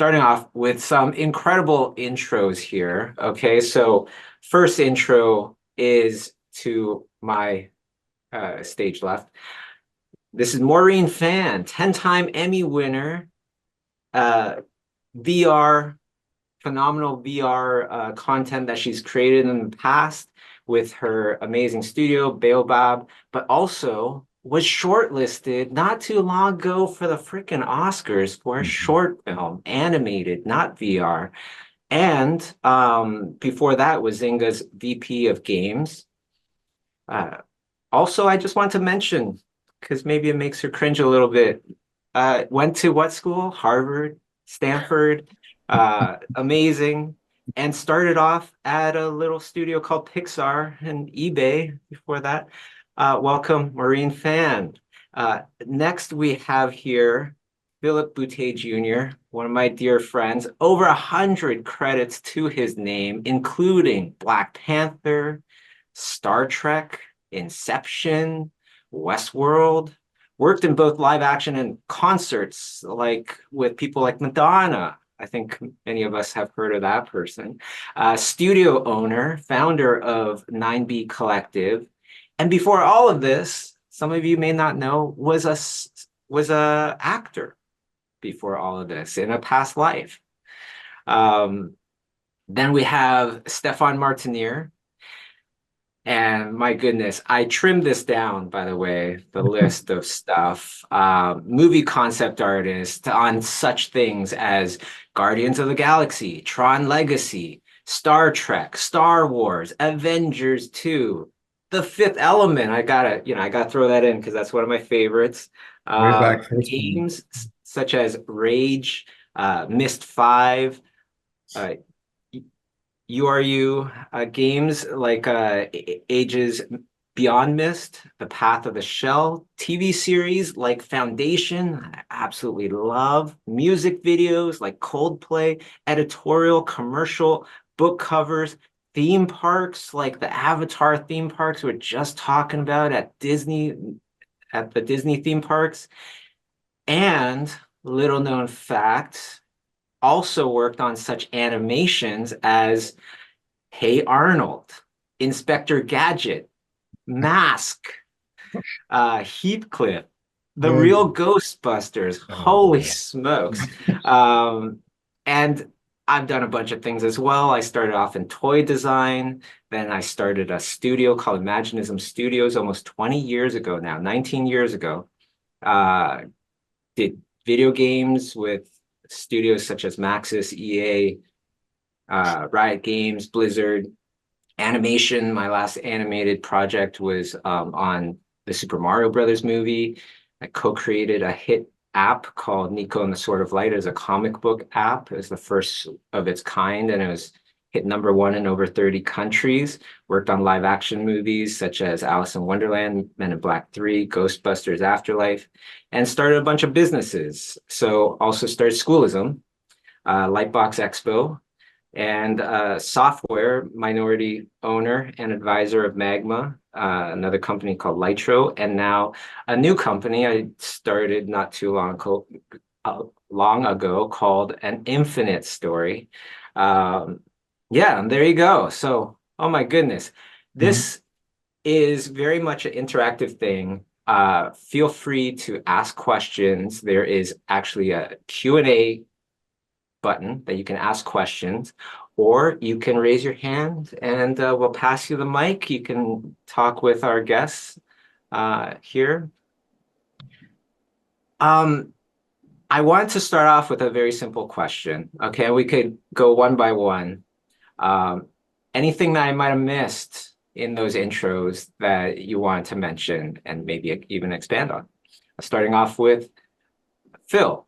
starting off with some incredible intros here. Okay, so first intro is to my stage left. This is Maureen Fan, 10-time Emmy winner, uh, VR, phenomenal VR content that she's created in the past with her amazing studio, Baobab, but also was shortlisted not too long ago for the freaking Oscars for a Mhm. short film, animated, not VR. And before that was Zynga's VP of Games. Uh, Also, I just want to mention, because maybe it makes her cringe a little bit, went to what school? Harvard, Stanford, amazing, and started off at a little studio called Pixar and eBay before that. Welcome, Maureen Fan. Next, we have here Philip Boutté Jr., one of my dear friends, over 100 credits to his name, including Black Panther, Star Trek, Inception, Westworld, worked in both live action and concerts, like with people like Madonna. I think many of us have heard of that person. Studio owner, founder of 9B Collective. And before all of this, some of you may not know, was a actor before all of this in a past life. Um, then we have Stephan Martiniere, and my goodness, I trimmed this down, by the way, the list of stuff. Movie concept artist on such things as Guardians of the Galaxy, Tron Legacy, Star Trek, Star Wars, Avengers 2, The Fifth Element. I gotta throw that in because that's one of my favorites. Way back first one. Games such as Rage, Mist 5, uh, URU games like Ages Beyond Mist, The Path of the Shell, TV series like Foundation, I absolutely love, music videos like Coldplay, editorial, commercial, book covers, theme parks like the Avatar theme parks we're just talking about at Disney, at the Disney theme parks, and little known fact, also worked on such animations as Hey Arnold, Inspector Gadget, Mask, Heathcliff, the Oh, real Ghostbusters. oh Holy boy. smokes. Um, and I've done a bunch of things as well. I started off in toy design. Then I started a studio called Imaginism Studios almost 20 years ago now, 19 years ago. Uh, did video games with studios such as Maxis, EA, Riot Games, Blizzard, animation. My last animated project was on the Super Mario Brothers movie. I co-created a hit app called Nico and the Sword of Light as a comic book app. It was the first of its kind, and it was hit #1 in over 30 countries. Worked on live action movies such as Alice in Wonderland, Men in Black 3, Ghostbusters Afterlife, and started a bunch of businesses. So also started Schoolism, Lightbox Expo, and software minority owner and advisor of Magma, another company called Lytro, and now a new company I started not too long ago called An Infinite Story. Um, yeah, and there you go. So, oh my goodness, Mhm. this is very much an interactive thing. Feel free to ask questions. There is actually a Q&A button that you can ask questions, or you can raise your hand and we'll pass you the mic. You can talk with our guests here. Um, I want to start off with a very simple question. Okay, we could go one by one. Um, Anything that I might have missed in those intros that you want to mention and maybe even expand on? Starting off with Phil.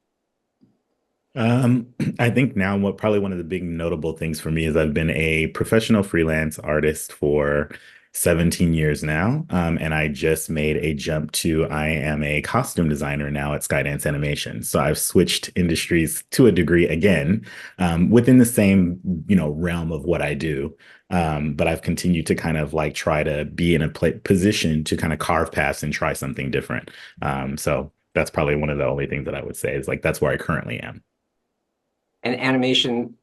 I think now what probably one of the big notable things for me is I've been a professional freelance artist for 17 years now. And I just made a jump to I am a costume designer now at Skydance Animation. So I've switched industries to a degree again, within the same, realm of what I do. But I've continued to kind of like try to be in a position to kind of carve paths and try something different. So that's probably one of the only things that I would say is like that's where I currently am. And animation,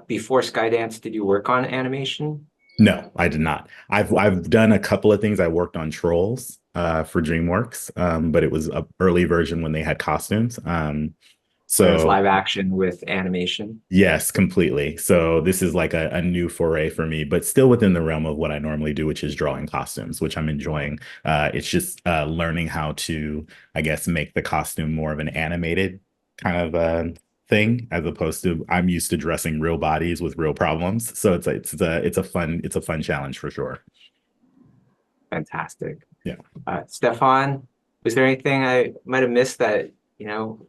before Skydance, did you work on animation? No, I did not. I've done a couple of things. I worked on Trolls for DreamWorks, but it was a early version when they had costumes. Where it was So live action with animation? yes, completely. So this is like a new foray for me, but still within the realm of what I normally do, which is drawing costumes, which I'm enjoying. It's just learning how to, I guess, make the costume more of an animated kind of thing, as opposed to I'm used to dressing real bodies with real problems. So it's a fun challenge for sure. Fantastic. Yeah. Stefan, was there anything I might have missed that,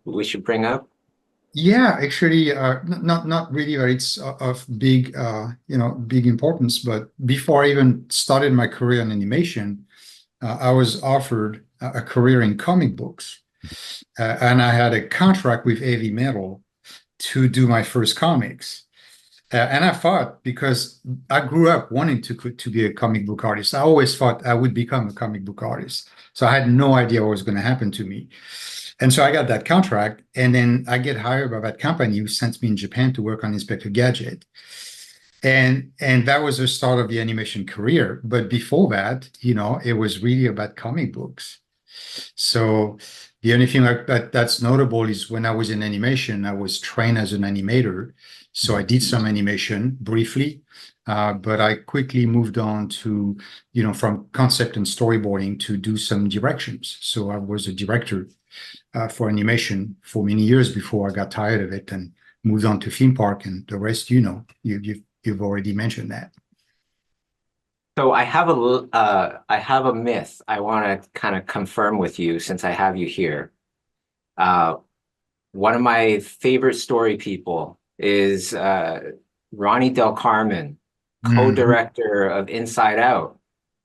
we should bring up? Yeah, actually, not really, but it's of big, big importance. But before I even started my career in animation, I was offered a career in comic books, and I had a contract with Heavy Metal to do my first comics. And I thought, because I grew up wanting to be a comic book artist, I always thought I would become a comic book artist. So I had no idea what was going to happen to me. And so I got that contract, and then I get hired by that company who sent me in Japan to work on Inspector Gadget. And that was the start of the animation career. But before that, it was really about comic books. So the only thing that's notable is when I was in animation, I was trained as an animator. So I did some animation briefly, but I quickly moved on to, from concept and storyboarding to do some directions. So I was a director for animation for many years before I got tired of it and moved on to theme park, and the rest, you've already mentioned that. So I have a myth I want to kind of confirm with you since I have you here. One of my favorite story people is Ronnie Del Carmen, co-director of Inside Out,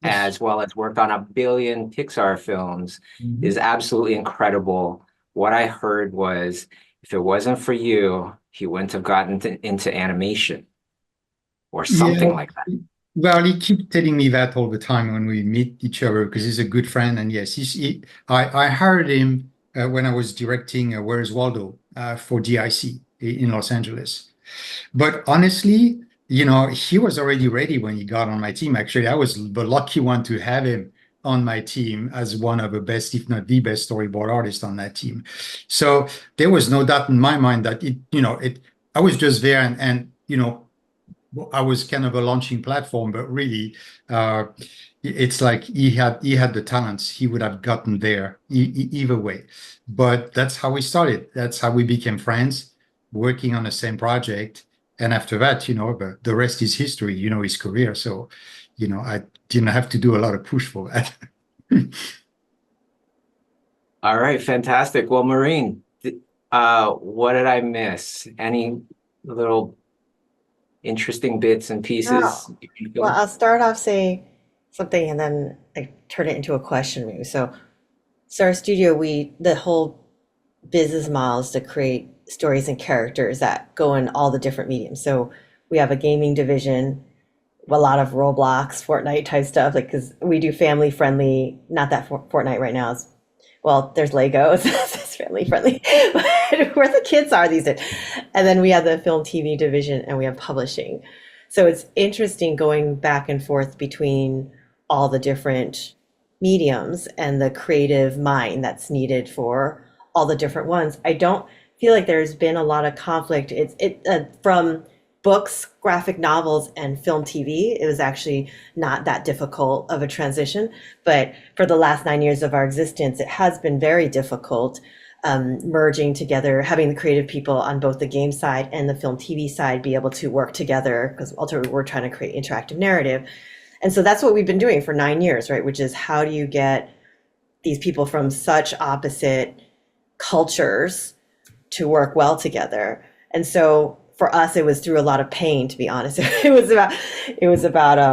as well as worked on 1 billion Pixar films, is absolutely incredible. What I heard was, if it wasn't for you, he wouldn't have gotten into animation or something like that. Well, he keeps telling me that all the time when we meet each other, because he's a good friend. And yes, I hired him when I was directing Where's Waldo for DIC in Los Angeles. But honestly, he was already ready when he got on my team. Actually, I was the lucky one to have him on my team as one of the best, if not the best storyboard artist on that team. So there was no doubt in my mind that I was just there, and I was kind of a launching platform, but really, it's like he had the talents. He would have gotten there either way. But that's how we started. That's how we became friends, working on the same project. And after that, the rest is history. His career. So, I didn't have to do a lot of push for that. All right, fantastic. Well, Maureen, what did I miss? Any little interesting bits and pieces? Well, I'll start off saying something and then I turn it into a question maybe. So our studio, the whole business model is to create stories and characters that go in all the different mediums. So we have a gaming division, a lot of Roblox, Fortnite type stuff, like, because we do family friendly, not that Fortnite right now is, well, there's Legos, it's family friendly, but where the kids are these days. And then we have the film TV division and we have publishing. So it's interesting going back and forth between all the different mediums and the creative mind that's needed for all the different ones. I don't feel like there's been a lot of conflict. From books, graphic novels, and film TV, it was actually not that difficult of a transition. But for the last 9 years of our existence, it has been very difficult merging together, having the creative people on both the game side and the film TV side be able to work together, because ultimately we're trying to create interactive narrative. And so that's what we've been doing for 9 years, right? Which is, how do you get these people from such opposite cultures to work well together? And so for us, it was through a lot of pain, to be honest. It was about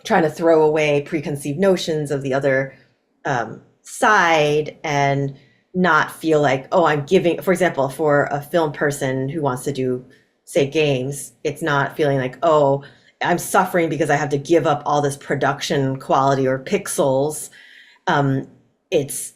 trying to throw away preconceived notions of the other side and not feel like, oh, I'm giving, for example, for a film person who wants to do, say, games, it's not feeling like, oh, I'm suffering because I have to give up all this production quality or pixels. It's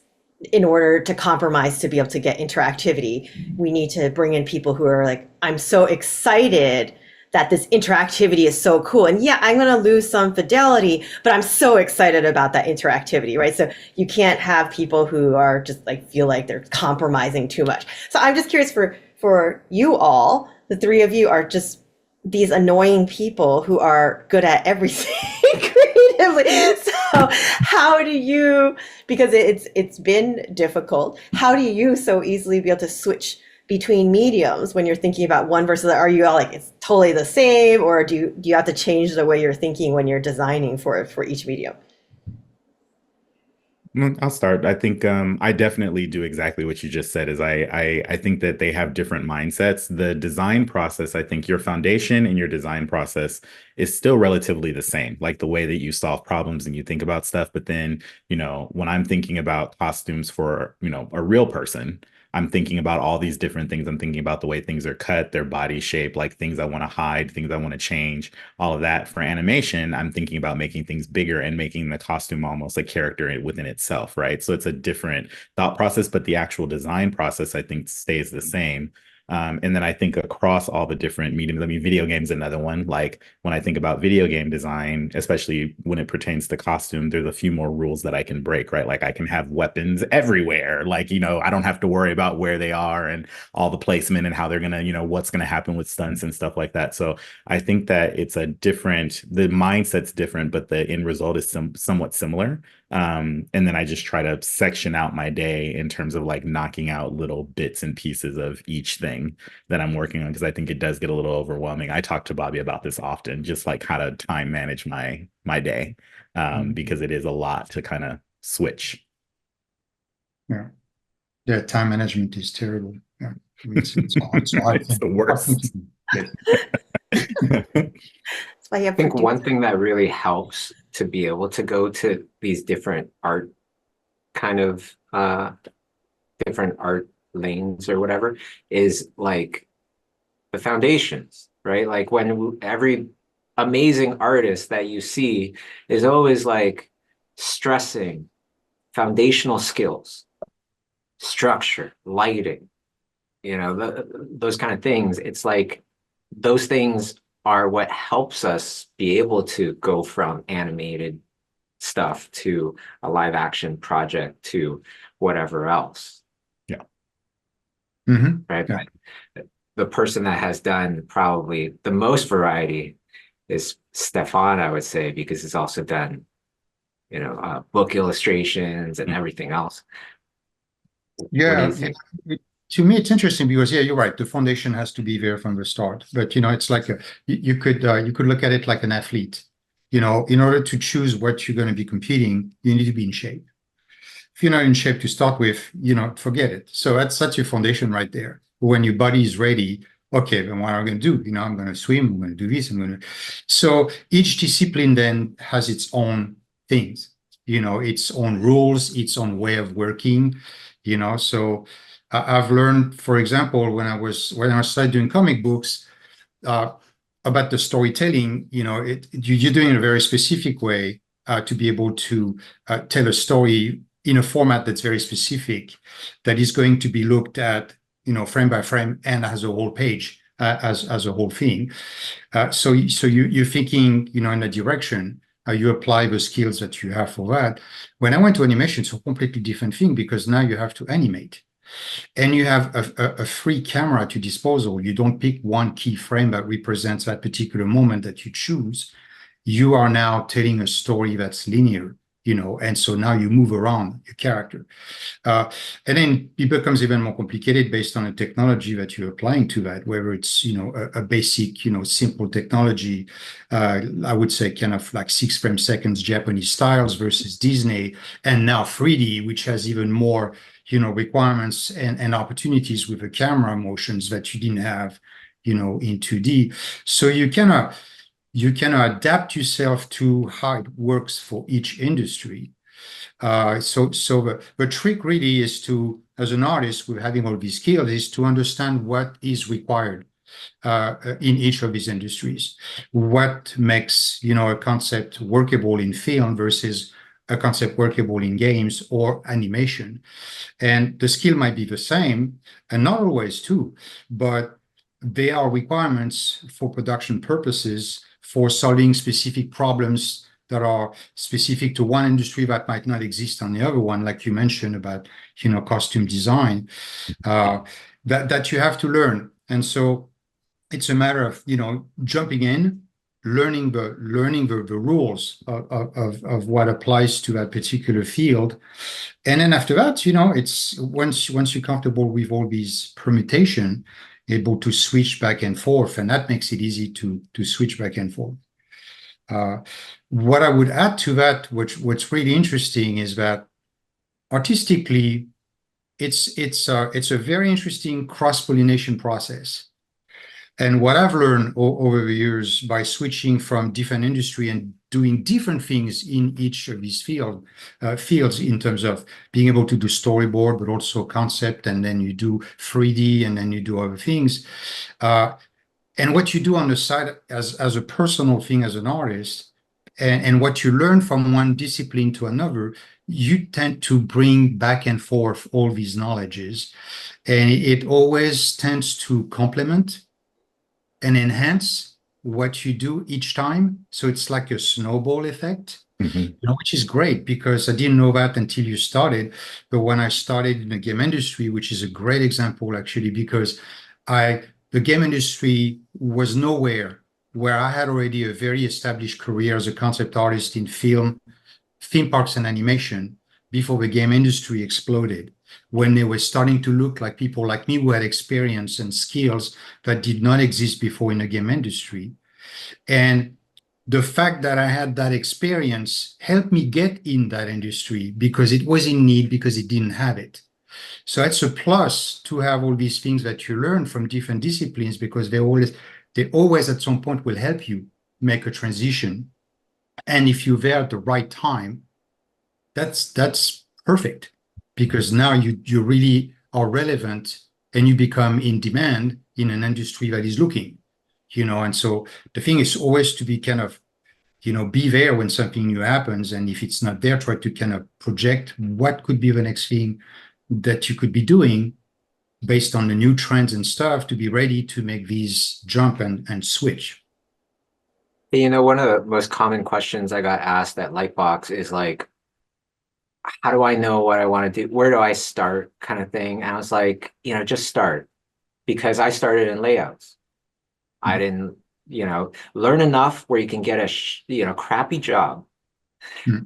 in order to compromise to be able to get interactivity, we need to bring in people who are like, I'm so excited that this interactivity is so cool. And yeah, I'm going to lose some fidelity, but I'm so excited about that interactivity, right? So you can't have people who are just like, feel like they're compromising too much. So I'm just curious for you all, the three of you are just these annoying people who are good at everything creatively. So how do you, because it's been difficult, how do you so easily be able to switch between mediums when you're thinking about one versus the, are you all like it's totally the same, or do you have to change the way you're thinking when you're designing for each medium? I'll start. I think I definitely do exactly what you just said. Is I think that they have different mindsets. The design process, I think your foundation and your design process is still relatively the same, like the way that you solve problems and you think about stuff. But then, when I'm thinking about costumes for, a real person, I'm thinking about all these different things. I'm thinking about the way things are cut, their body shape, like things I want to hide, things I want to change, all of that. For animation, I'm thinking about making things bigger and making the costume almost a character within itself, right? So it's a different thought process, but the actual design process, I think, stays the same. And then I think across all the different mediums, I mean, video games, another one. Like when I think about video game design, especially when it pertains to costume, there's a few more rules that I can break, right? Like I can have weapons everywhere. Like, I don't have to worry about where they are and all the placement and how they're going to, what's going to happen with stunts and stuff like that. So I think that it's the mindset's different, but the end result is somewhat similar. And then I just try to section out my day in terms of like knocking out little bits and pieces of each thing that I'm working on, because I think it does get a little overwhelming. I talk to Bobby about this often, just like how to time manage my day, because it is a lot to kind of switch. Yeah, time management is terrible. Yeah, it's the worst. I think one thing that really helps to be able to go to these different art different art lanes or whatever is like the foundations, right? Like when every amazing artist that you see is always like stressing foundational skills, structure, lighting, those kind of things. It's like those things are what helps us be able to go from animated stuff to a live action project to whatever else. Yeah. Right. Yeah. The person that has done probably the most variety is Stephan, I would say, because he's also done, book illustrations and everything else. Yeah. To me, it's interesting because, yeah, you're right. The foundation has to be there from the start. But, it's like you could look at it like an athlete. In order to choose what you're going to be competing, you need to be in shape. If you're not in shape to start with, forget it. So that's your foundation right there. When your body is ready, okay, then what am I going to do? I'm going to swim, I'm going to do this, So each discipline then has its own things, its own rules, its own way of working, So I've learned, for example, when I started doing comic books, about the storytelling, you're doing it in a very specific way to be able to tell a story in a format that's very specific, that is going to be looked at, frame by frame and as a whole page, as a whole thing. So you're thinking, in a direction. You apply the skills that you have for that. When I went to animation, it's a completely different thing because now you have to animate. And you have a free camera to disposal. You don't pick one key frame that represents that particular moment that you choose. You are now telling a story that's linear, and so now you move around your character. And then it becomes even more complicated based on the technology that you're applying to that, whether it's, a basic, simple technology, I would say kind of like 6 frame seconds Japanese styles versus Disney, and now 3D, which has even more requirements and opportunities with the camera motions that you didn't have, in 2D. So you can adapt yourself to how it works for each industry. So the trick really is to, as an artist with having all these skills, is to understand what is required in each of these industries. What makes, a concept workable in film versus a concept workable in games or animation. And the skill might be the same, and not always too, but there are requirements for production purposes for solving specific problems that are specific to one industry that might not exist on the other one, like you mentioned about, costume design, that you have to learn. And so it's a matter of, jumping in, learning the rules of what applies to that particular field. And then after that, it's once you're comfortable with all these permutation, able to switch back and forth, and that makes it easy to switch back and forth. What I would add to that, what's really interesting, is that artistically, it's a very interesting cross-pollination process. And what I've learned over the years by switching from different industry and doing different things in each of these fields in terms of being able to do storyboard, but also concept, and then you do 3D, and then you do other things. And what you do on the side as a personal thing as an artist, and what you learn from one discipline to another, you tend to bring back and forth all these knowledges. And it always tends to complement and enhance what you do each time. So it's like a snowball effect, which is great, because I didn't know that until you started. But when I started in the game industry, which is a great example, actually, because the game industry was nowhere where I had already a very established career as a concept artist in film, theme parks, and animation before the game industry exploded, when they were starting to look like people like me who had experience and skills that did not exist before in the game industry. And the fact that I had that experience helped me get in that industry because it was in need, because it didn't have it. So it's a plus to have all these things that you learn from different disciplines, because they always at some point will help you make a transition. And if you're there at the right time, that's perfect, because now you really are relevant and you become in demand in an industry that is looking, and so the thing is always to be kind of, be there when something new happens. And if it's not there, try to kind of project what could be the next thing that you could be doing based on the new trends and stuff, to be ready to make these jump and switch. One of the most common questions I got asked at Lightbox is like, how do I know what I want to do? Where do I start, kind of thing? And I was like, just start, because I started in layouts. I didn't, learn enough where you can get a crappy job.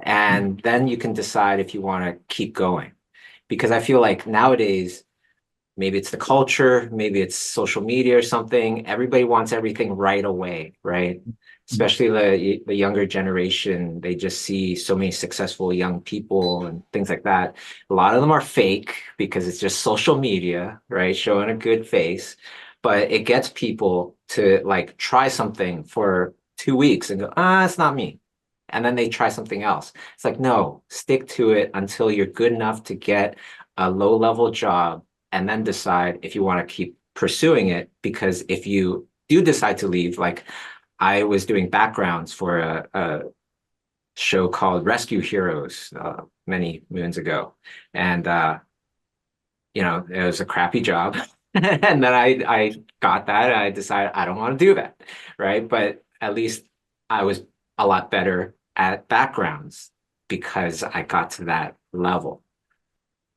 And then you can decide if you want to keep going. Because I feel like nowadays, maybe it's the culture, maybe it's social media or something, everybody wants everything right away, right? Especially the younger generation, they just see so many successful young people and things like that. A lot of them are fake because it's just social media, right? Showing a good face, but it gets people to like try something for 2 weeks and go, it's not me. And then they try something else. It's like, no, stick to it until you're good enough to get a low-level job, and then decide if you want to keep pursuing it. Because if you do decide to leave, like I was doing backgrounds for a show called Rescue Heroes many moons ago. And, it was a crappy job. And then I got that and I decided I don't want to do that, right? But at least I was a lot better at backgrounds because I got to that level,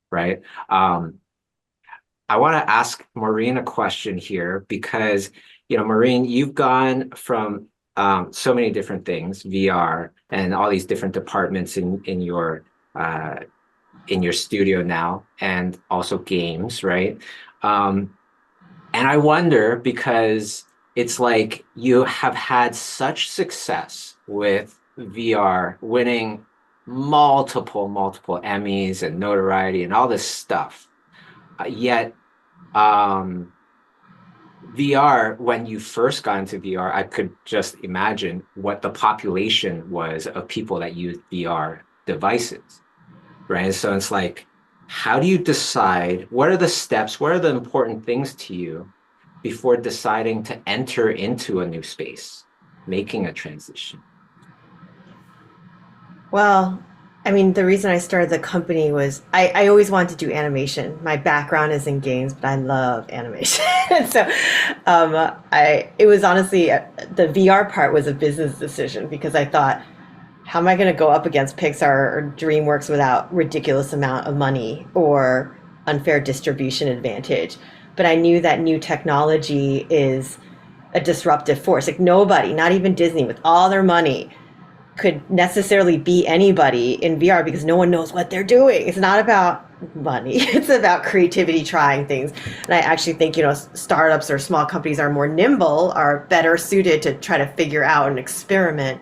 right? I want to ask Maureen a question here, because, Maureen, you've gone from so many different things, VR and all these different departments in your studio now, and also games, right? And I wonder, because it's like you have had such success with VR, winning multiple Emmys and notoriety and all this stuff. Yet VR, when you first got into VR, I could just imagine what the population was of people that use VR devices, right? So it's like, how do you decide, what are the steps, what are the important things to you before deciding to enter into a new space, making a transition? Well, I mean, the reason I started the company was I always wanted to do animation. My background is in games, but I love animation. So it was honestly, the VR part was a business decision because I thought, how am I going to go up against Pixar or DreamWorks without ridiculous amount of money or unfair distribution advantage? But I knew that new technology is a disruptive force. Like nobody, not even Disney, with all their money, could necessarily be anybody in VR because no one knows what they're doing. It's not about money. It's about creativity, trying things. And I actually think, startups or small companies are more nimble, are better suited to try to figure out and experiment.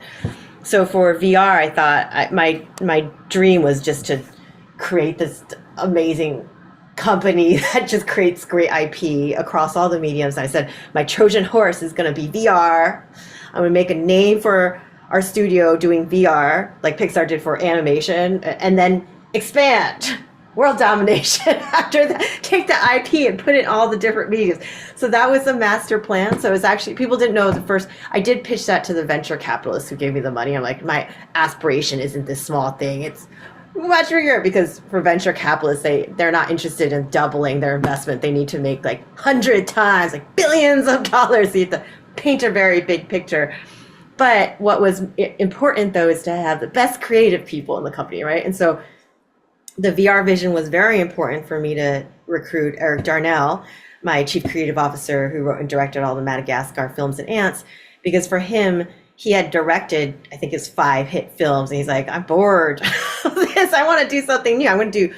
So for VR, I thought my dream was just to create this amazing company that just creates great IP across all the mediums. And I said, my Trojan horse is going to be VR. I'm going to make a name for our studio doing VR, like Pixar did for animation, and then expand world domination after that, take the IP and put it in all the different mediums. So that was the master plan. So it was actually, people didn't know I did pitch that to the venture capitalists who gave me the money. I'm like, my aspiration isn't this small thing. It's much bigger, because for venture capitalists, they're not interested in doubling their investment. They need to make like 100 times, like billions of dollars. You have to paint a very big picture. But what was important, though, is to have the best creative people in the company, right? And so the VR vision was very important for me to recruit Eric Darnell, my chief creative officer, who wrote and directed all the Madagascar films and Ants, because for him, he had directed, I think, his 5 hit films. And he's like, I'm bored of this. I want to do something new. I'm going to do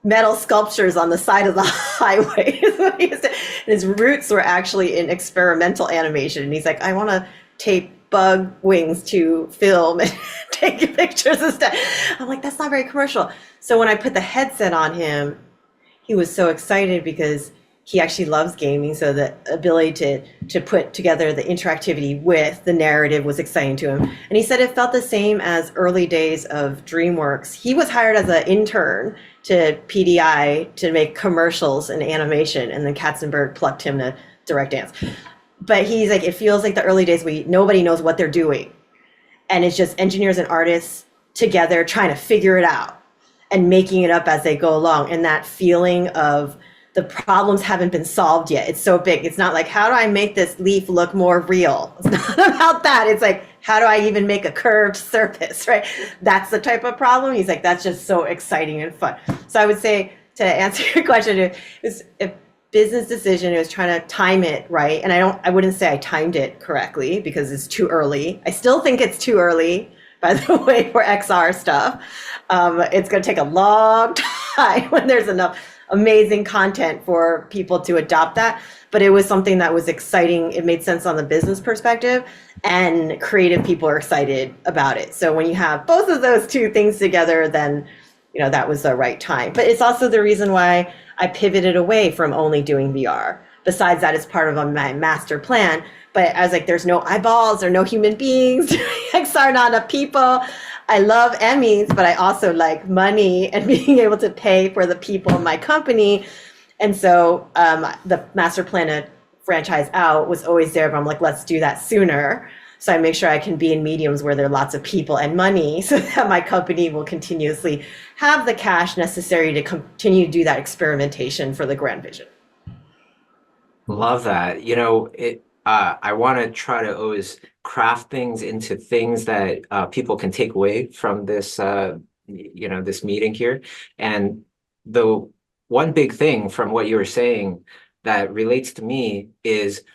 metal sculptures on the side of the highway. And his roots were actually in experimental animation. And he's like, I want to tape bug wings to film and take pictures and stuff. I'm like, that's not very commercial. So when I put the headset on him, he was so excited because he actually loves gaming. So the ability to put together the interactivity with the narrative was exciting to him. And he said it felt the same as early days of DreamWorks. He was hired as an intern to PDI to make commercials and animation, and then Katzenberg plucked him to direct dance. But he's like, it feels like the early days where nobody knows what they're doing. And it's just engineers and artists together trying to figure it out and making it up as they go along. And that feeling of the problems haven't been solved yet. It's so big. It's not like, how do I make this leaf look more real? It's not about that. It's like, how do I even make a curved surface, right? That's the type of problem. He's like, that's just so exciting and fun. So I would say, to answer your question, it was a business decision. It was trying to time it right. And I wouldn't say I timed it correctly because it's too early. I still think it's too early, by the way, for XR stuff. It's going to take a long time when there's enough amazing content for people to adopt that. But it was something that was exciting. It made sense on the business perspective, and creative people are excited about it. So when you have both of those two things together, then that was the right time. But it's also the reason why I pivoted away from only doing VR. Besides that, it's part of my master plan. But I was like, there's no eyeballs or no human beings. XR, not enough people. I love Emmys, but I also like money and being able to pay for the people in my company. And so the master plan to franchise out was always there, but I'm like, let's do that sooner. So I make sure I can be in mediums where there are lots of people and money so that my company will continuously have the cash necessary to continue to do that experimentation for the grand vision. Love that. I want to try to always craft things into things that people can take away from this, this meeting here. And the one big thing from what you were saying that relates to me is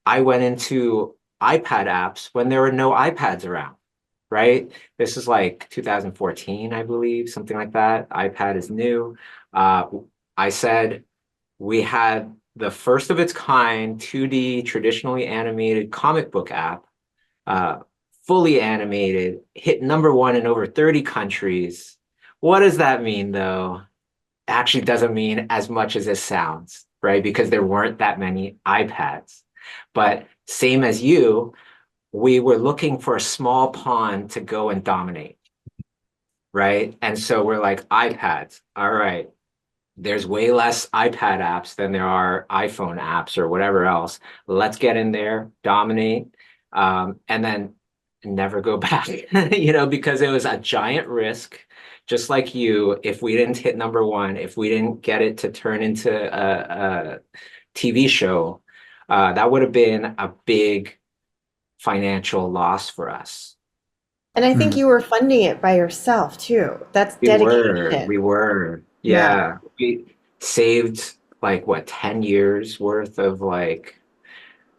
I went into iPad apps when there were no iPads around, right? This is like 2014, I believe, something like that. iPad is new. I said we had the first of its kind 2D traditionally animated comic book app, fully animated, hit #1 in over 30 countries. What does that mean, though? Actually doesn't mean as much as it sounds, right? Because there weren't that many iPads. But same as you, we were looking for a small pond to go and dominate, right? And so we're like, iPads, all right. There's way less iPad apps than there are iPhone apps or whatever else. Let's get in there, dominate. And then and never go back, because it was a giant risk. Just like you, if we didn't hit number one, if we didn't get it to turn into a TV show, that would have been a big financial loss for us. And I think you were funding it by yourself too. That's dedication. We were, yeah. We saved like what, 10 years worth of like,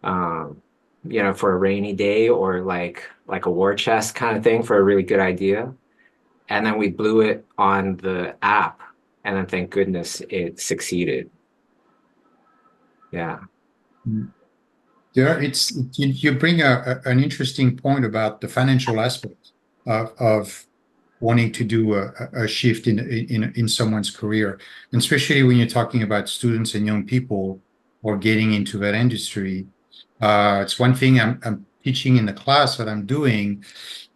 for a rainy day, or like a war chest kind of thing for a really good idea. And then we blew it on the app, and then thank goodness it succeeded. Yeah. Yeah, you bring an interesting point about the financial aspect of wanting to do a shift in someone's career, and especially when you're talking about students and young people or getting into that industry. It's one thing I'm teaching in the class that I'm doing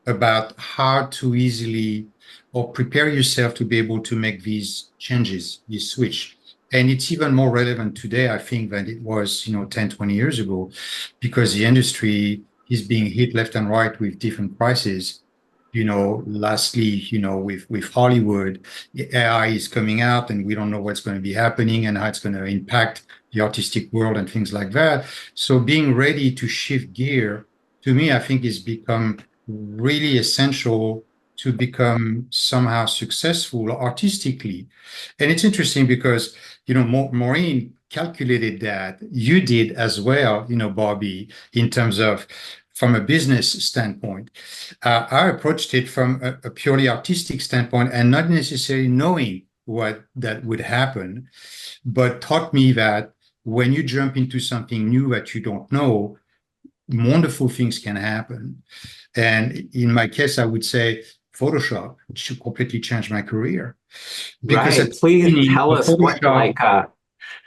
about how to easily or prepare yourself to be able to make these changes, this switch. And it's even more relevant today, I think, than it was, 10, 20 years ago, because the industry is being hit left and right with different prices. Lastly, with Hollywood, AI is coming out and we don't know what's going to be happening and how it's going to impact the artistic world and things like that. So being ready to shift gear, to me, I think has become really essential to become somehow successful artistically. And it's interesting because, Maureen calculated that you did as well, Bobby, in terms of from a business standpoint. I approached it from a purely artistic standpoint and not necessarily knowing what that would happen, but taught me that when you jump into something new that you don't know, wonderful things can happen. And in my case, I would say Photoshop should completely change my career. Because Right. Please tell us what, like,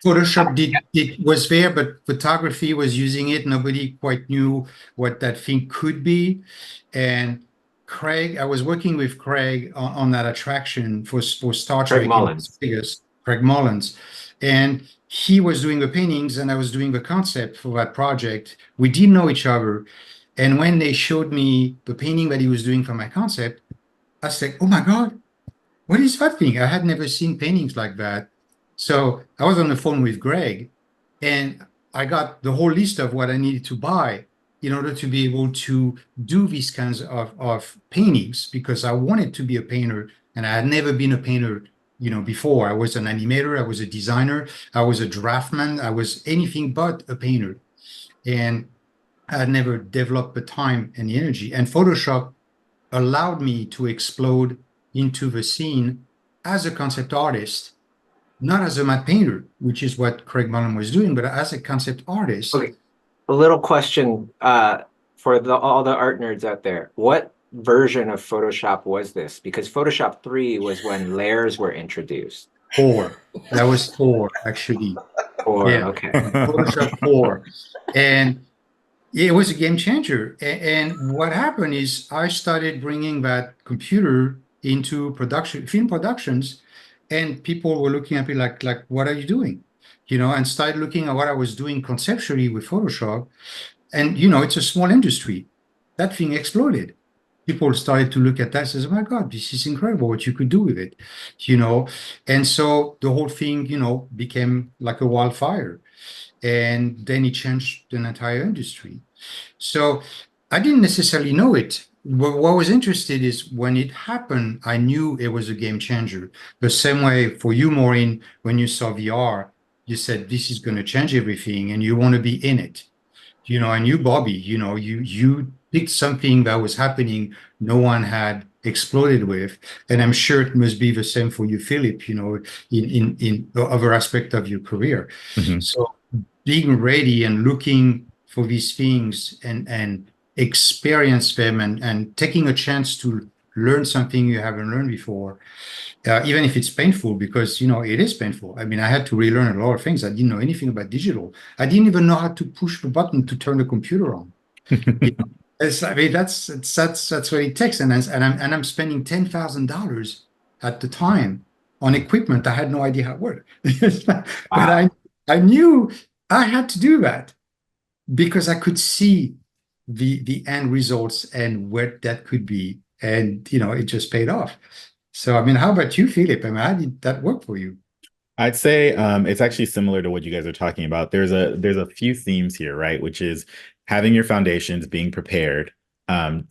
Photoshop was there, but photography was using it. Nobody quite knew what that thing could be. And I was working with Craig on that attraction for Star Trek in Las Vegas, Craig Mullins. And he was doing the paintings and I was doing the concept for that project. We didn't know each other. And when they showed me the painting that he was doing for my concept, I was like, oh my God, what is that thing? I had never seen paintings like that. So I was on the phone with Greg and I got the whole list of what I needed to buy in order to be able to do these kinds of paintings, because I wanted to be a painter and I had never been a painter, before. I was an animator, I was a designer, I was a draftsman, I was anything but a painter. And I had never developed the time and the energy. And Photoshop allowed me to explode into the scene as a concept artist, not as a matte painter, which is what Craig Mullen was doing, but as a concept artist. Okay. A little question for all the art nerds out there. What version of Photoshop was this? Because Photoshop 3 was when layers were introduced. 4. That was 4, actually. 4, yeah. Okay. Photoshop 4. And it was a game changer. And what happened is I started bringing that computer into film productions, and people were looking at me like, what are you doing? And started looking at what I was doing conceptually with Photoshop. And, it's a small industry. That thing exploded. People started to look at that and says, oh my God, this is incredible what you could do with it, And so the whole thing, became like a wildfire. And then it changed the entire industry. So I didn't necessarily know it. What was interested is when it happened, I knew it was a game changer. The same way for you, Maureen, when you saw VR, you said, this is going to change everything and you want to be in it. And you, Bobby, you picked something that was happening no one had exploded with. And I'm sure it must be the same for you, Philip, in the other aspect of your career. Mm-hmm. So being ready and looking for these things and experience them and taking a chance to learn something you haven't learned before, even if it's painful, because, it is painful. I mean, I had to relearn a lot of things. I didn't know anything about digital. I didn't even know how to push the button to turn the computer on. That's what it takes. And I'm spending $10,000 at the time on equipment. I had no idea how it worked. But I knew I had to do that because I could see the end results and what that could be. And, you know, it just paid off. So, I mean, how about you, Philip? I mean, how did that work for you? I'd say it's actually similar to what you guys are talking about. There's a few themes here, right? Which is having your foundations, being prepared,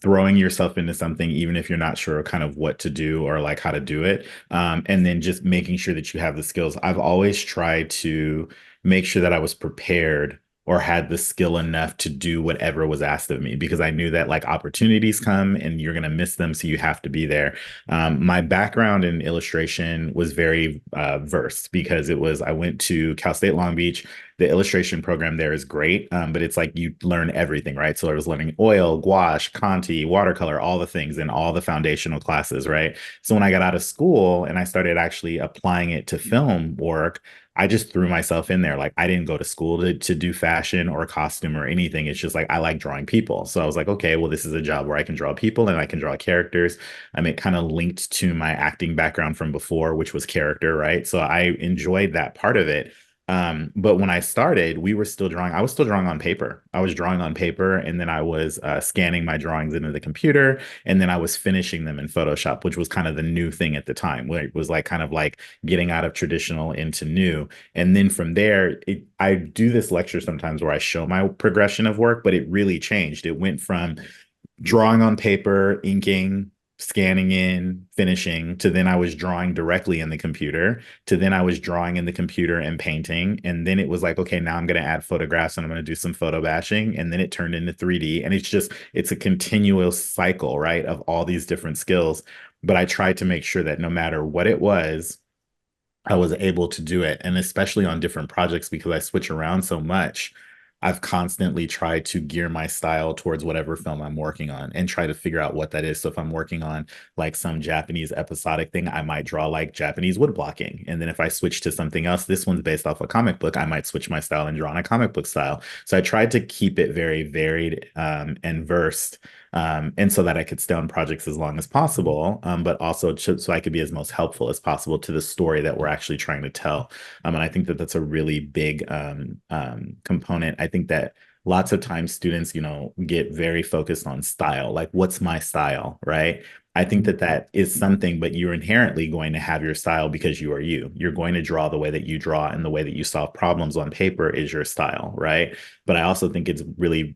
throwing yourself into something, even if you're not sure kind of what to do or like how to do it, and then just making sure that you have the skills. I've always tried to make sure that I was prepared or had the skill enough to do whatever was asked of me because I knew that like opportunities come and you're going to miss them. So you have to be there. My background in illustration was very versed because I went to Cal State Long Beach. The illustration program there is great, but it's like you learn everything, right? So I was learning oil, gouache, Conti, watercolor, all the things in all the foundational classes, right? So when I got out of school and I started actually applying it to film work, I just threw myself in there. Like I didn't go to school to do fashion or costume or anything. It's just like I like drawing people. So I was like, okay, well, this is a job where I can draw people and I can draw characters. It kind of linked to my acting background from before, which was character, right? So I enjoyed that part of it. But when I started, we were still drawing. I was still drawing on paper. I was drawing on paper, and then I was scanning my drawings into the computer, and then I was finishing them in Photoshop, which was kind of the new thing at the time, where it was like kind of like getting out of traditional into new. And then from there, I do this lecture sometimes where I show my progression of work, but it really changed. It went from drawing on paper, inking, scanning in, finishing, to then I was drawing directly in the computer, to then I was drawing in the computer and painting. And then it was like, okay, now I'm going to add photographs and I'm going to do some photo bashing. And then it turned into 3D. And it's a continuous cycle, right, of all these different skills. But I tried to make sure that no matter what it was, I was able to do it. And especially on different projects, because I switch around so much, I've constantly tried to gear my style towards whatever film I'm working on and try to figure out what that is. So if I'm working on like some Japanese episodic thing, I might draw like Japanese wood blocking. And then if I switch to something else, this one's based off a comic book, I might switch my style and draw on a comic book style. So I tried to keep it very varied and versed. And so that I could stay on projects as long as possible, but also so I could be as most helpful as possible to the story that we're actually trying to tell. And I think that that's a really big component. I think that lots of times students, get very focused on style, like what's my style, right? I think that that is something, but you're inherently going to have your style because you are you. You're going to draw the way that you draw, and the way that you solve problems on paper is your style, right? But I also think it's really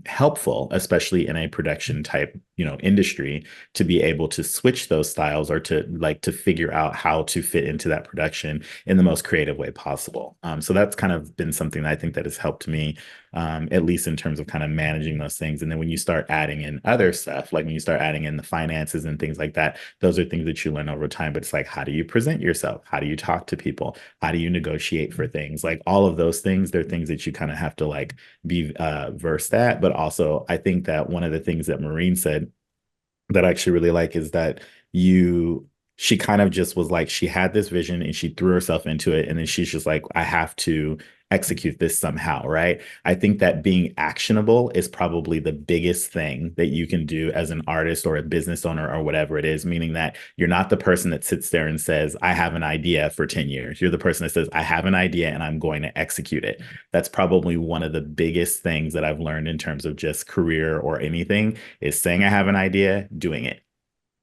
helpful, especially in a production type, industry, to be able to switch those styles or to figure out how to fit into that production in the most creative way possible. So that's kind of been something that I think that has helped me, at least in terms of kind of managing those things. And then when you start adding in other stuff, like when you start adding in the finances and things like that, those are things that you learn over time. But it's like, how do you present yourself? How do you talk to people? How do you negotiate for things? Like all of those things, they're things that you kind of have to like be versed at. But also, I think that one of the things that Maureen said that I actually really like is that she kind of just was like, she had this vision and she threw herself into it. And then she's just like, I have to execute this somehow, right? I think that being actionable is probably the biggest thing that you can do as an artist or a business owner or whatever it is, meaning that you're not the person that sits there and says, I have an idea for 10 years. You're the person that says, I have an idea and I'm going to execute it. That's probably one of the biggest things that I've learned in terms of just career or anything, is saying I have an idea, doing it.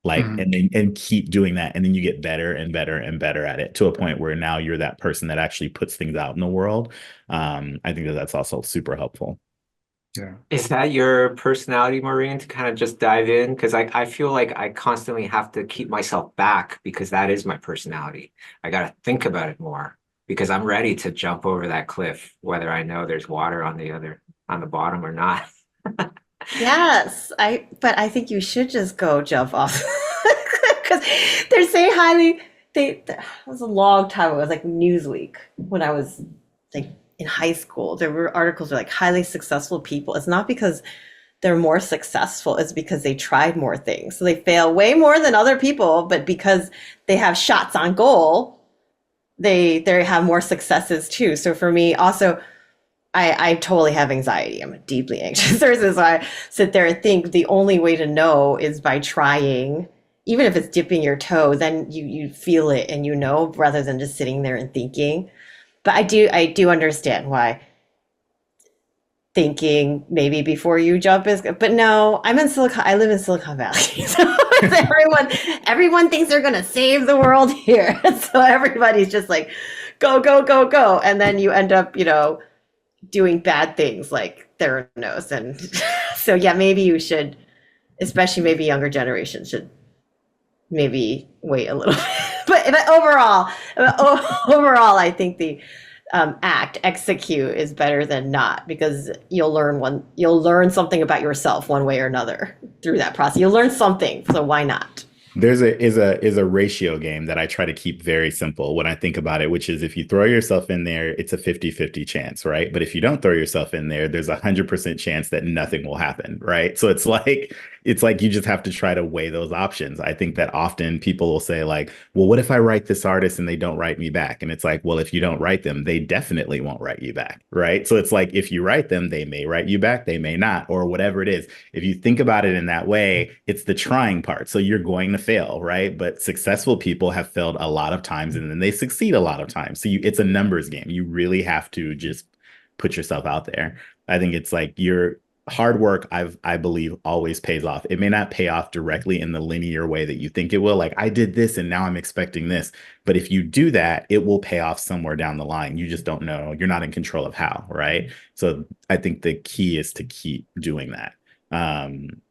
Like, and keep doing that. And then you get better and better and better at it, to a point where now you're that person that actually puts things out in the world. I think that that's also super helpful. Yeah. Is that your personality, Maureen, to kind of just dive in? Because I feel like I constantly have to keep myself back because that is my personality. I got to think about it more because I'm ready to jump over that cliff, whether I know there's water on the bottom or not. Yes, but I think you should just go jump off because they're saying highly. It was a long time ago. It was like Newsweek when I was like in high school. There were articles like highly successful people. It's not because they're more successful, it's because they tried more things. So they fail way more than other people, but because they have shots on goal, they have more successes too. So for me, also, I totally have anxiety. I'm a deeply anxious person. So I sit there and think the only way to know is by trying. Even if it's dipping your toe, then you feel it and rather than just sitting there and thinking. But I do understand why thinking maybe before you jump is good. But no, I live in Silicon Valley. So everyone thinks they're gonna save the world here. So everybody's just like, go, go, go, go. And then you end up, doing bad things like Theranos. And so yeah, maybe you should, especially maybe younger generations should maybe wait a little bit. But overall, I think the execute is better than not, because you'll learn something about yourself one way or another through that process. You'll learn something, so why not? There's a ratio game that I try to keep very simple when I think about it, which is if you throw yourself in there, it's a 50-50 chance, right? But if you don't throw yourself in there, there's 100% chance that nothing will happen, right? So it's like you just have to try to weigh those options. I think that often people will say like, well, what if I write this artist and they don't write me back? And it's like, well, if you don't write them, they definitely won't write you back, right? So it's like, if you write them, they may write you back, they may not, or whatever it is. If you think about it in that way, it's the trying part. So you're going to fail, right? But successful people have failed a lot of times and then they succeed a lot of times. So it's a numbers game. You really have to just put yourself out there. I think it's like your hard work, I believe, always pays off. It may not pay off directly in the linear way that you think it will. Like, I did this and now I'm expecting this. But if you do that, it will pay off somewhere down the line. You just don't know. You're not in control of how, right? So I think the key is to keep doing that.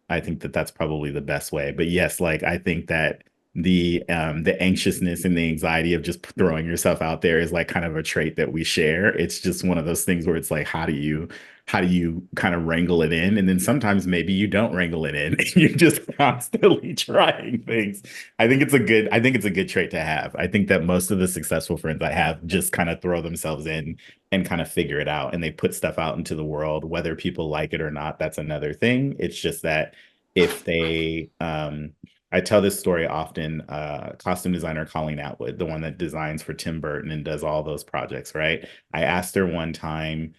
I think that that's probably the best way. But yes, like, I think that the anxiousness and the anxiety of just throwing yourself out there is like kind of a trait that we share. It's just one of those things where it's like, how do you kind of wrangle it in? And then sometimes maybe you don't wrangle it in. You're just constantly trying things. I think it's a good trait to have. I think that most of the successful friends I have just kind of throw themselves in and kind of figure it out. And they put stuff out into the world, whether people like it or not, that's another thing. It's just that if they, I tell this story often, costume designer Colleen Atwood, the one that designs for Tim Burton and does all those projects, right? I asked her one time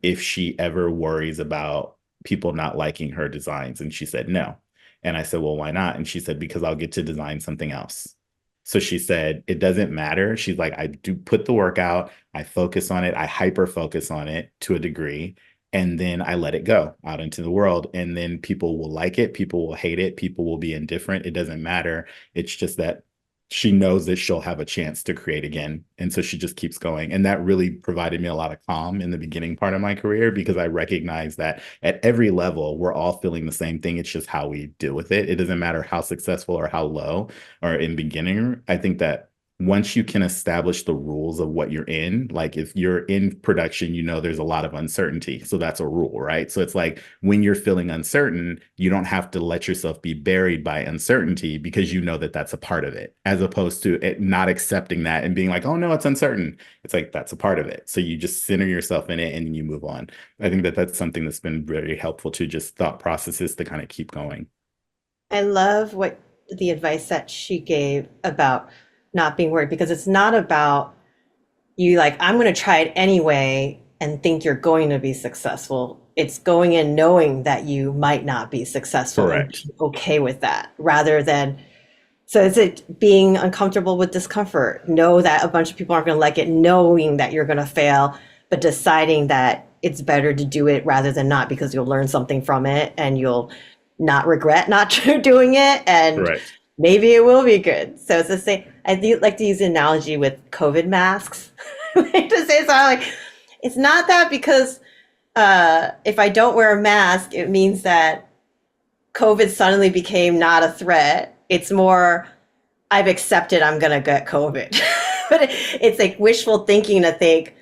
if she ever worries about people not liking her designs. And she said, no. And I said, well, why not? And she said, because I'll get to design something else. So she said, it doesn't matter. She's like, I do put the work out. I focus on it. I hyper focus on it to a degree. And then I let it go out into the world. And then people will like it. People will hate it. People will be indifferent. It doesn't matter. It's just that she knows that she'll have a chance to create again. And so she just keeps going. And that really provided me a lot of calm in the beginning part of my career, because I recognize that at every level, we're all feeling the same thing. It's just how we deal with it. It doesn't matter how successful or how low or in beginning. I think that once you can establish the rules of what you're in, like if you're in production, there's a lot of uncertainty. So that's a rule, right? So it's like when you're feeling uncertain, you don't have to let yourself be buried by uncertainty, because you know that that's a part of it, as opposed to it not accepting that and being like, oh no, it's uncertain. It's like, that's a part of it. So you just center yourself in it and you move on. I think that that's something that's been very helpful to just thought processes to kind of keep going. I love what the advice that she gave about not being worried, because it's not about you like, I'm going to try it anyway and think you're going to be successful. It's going in knowing that you might not be successful. Correct. And okay with that, rather than, so is it being uncomfortable with discomfort? Know that a bunch of people aren't going to like it, knowing that you're going to fail, but deciding that it's better to do it rather than not, because you'll learn something from it and you'll not regret not doing it. And Correct. Maybe it will be good. So it's the same. I do like to use the analogy with COVID masks. To say so, like, it's not that because if I don't wear a mask, it means that COVID suddenly became not a threat. It's more, I've accepted I'm going to get COVID. But it's like wishful thinking to think,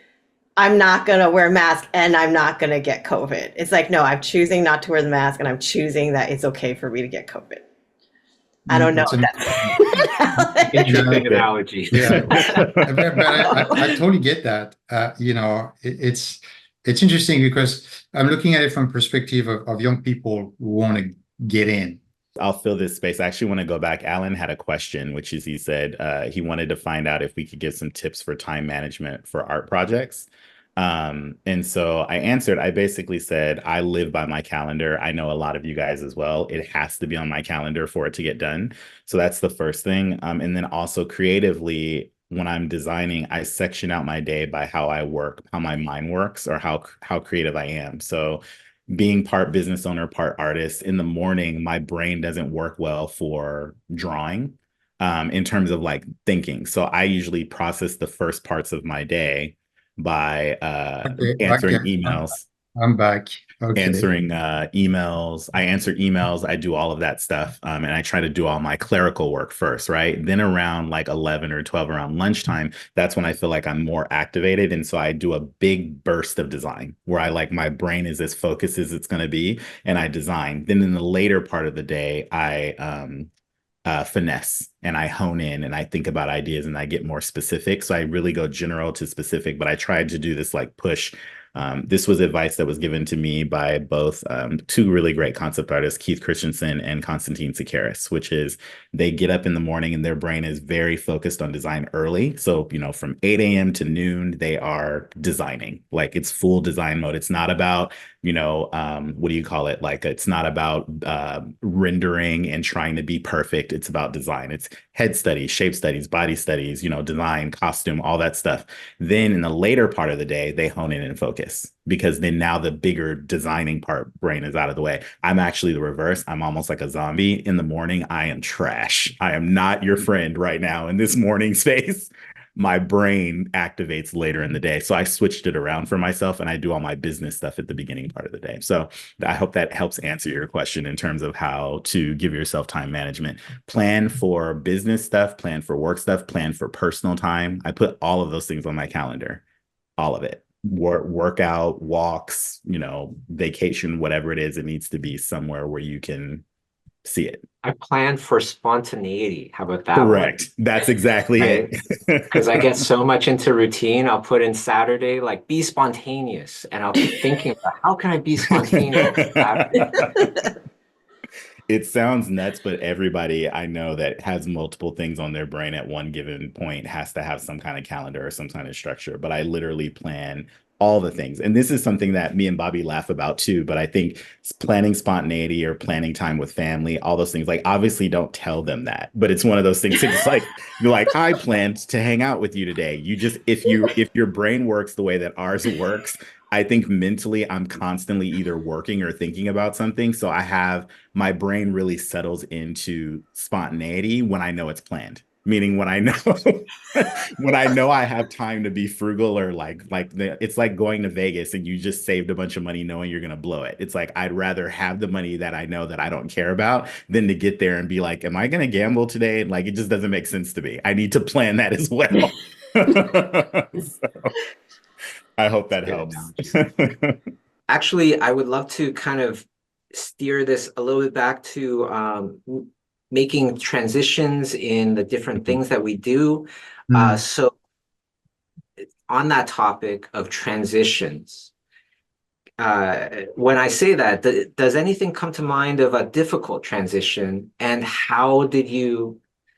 I'm not going to wear a mask and I'm not going to get COVID. It's like, no, I'm choosing not to wear the mask and I'm choosing that it's okay for me to get COVID. I don't know. Interesting analogy. Yeah, but I totally get that. It's interesting because I'm looking at it from perspective of young people who want to get in. I'll fill this space. I actually want to go back. Alan had a question, which is, he said he wanted to find out if we could give some tips for time management for art projects. And so I answered, I basically said, I live by my calendar. I know a lot of you guys as well. It has to be on my calendar for it to get done. So that's the first thing. And then also creatively, when I'm designing, I section out my day by how I work, how my mind works, or how creative I am. So being part business owner, part artist, in the morning, my brain doesn't work well for drawing, in terms of like thinking. So I usually process the first parts of my day by Okay, answering okay. emails, I'm back. Okay. answering emails. I answer emails. I do all of that stuff. And I try to do all my clerical work first, right? Then around like 11 or 12 around lunchtime, that's when I feel like I'm more activated. And so I do a big burst of design where I like my brain is as focused as it's going to be and I design. Then in the later part of the day, I finesse and I hone in and I think about ideas and I get more specific. So I really go general to specific, but I tried to do this like push. This was advice that was given to me by both two really great concept artists, Keith Christensen and Konstantin Sakaris, which is they get up in the morning and their brain is very focused on design early. So, you know, from 8 a.m. to noon, they are designing. Like it's full design mode. It's not about, you know, what do you call it? Like it's not about rendering and trying to be perfect. It's about design. It's head studies, shape studies, body studies, you know, design, costume, all that stuff. Then in the later part of the day, they hone in and focus because then now the bigger designing part brain is out of the way. I'm actually the reverse. I'm almost like a zombie. In the morning, I am trash. I am not your friend right now in this morning space. My brain activates later in the day. So I switched it around for myself and I do all my business stuff at the beginning part of the day. So I hope that helps answer your question in terms of how to give yourself time management. Plan for business stuff, plan for work stuff, plan for personal time. I put all of those things on my calendar, all of it. Workout, walks, you know, vacation, whatever it is, it needs to be somewhere where you can see it. I plan for spontaneity. How about that Correct. That's exactly right? it. Because I get so much into routine, I'll put in Saturday, like be spontaneous. And I'll keep thinking about how can I be spontaneous on Saturday? It sounds nuts, but everybody I know that has multiple things on their brain at one given point has to have some kind of calendar or some kind of structure. But I literally plan all the things. And this is something that me and Bobby laugh about too. But I think planning spontaneity or planning time with family, all those things, like obviously don't tell them that. But it's one of those things. It's like you're like, I planned to hang out with you today. You just if your brain works the way that ours works, I think mentally I'm constantly either working or thinking about something. So I have my brain really settles into spontaneity when I know it's planned. Meaning when I know when I know I have time to be frugal or it's like going to Vegas and you just saved a bunch of money knowing you're gonna blow it. It's like I'd rather have the money that I know that I don't care about than to get there and be like, am I gonna gamble today? Like it just doesn't make sense to me. I need to plan that as well. So, I hope that helps. Actually, I would love to kind of steer this a little bit back to making transitions in the different things that we do. So on that topic of transitions, when I say that, does anything come to mind of a difficult transition and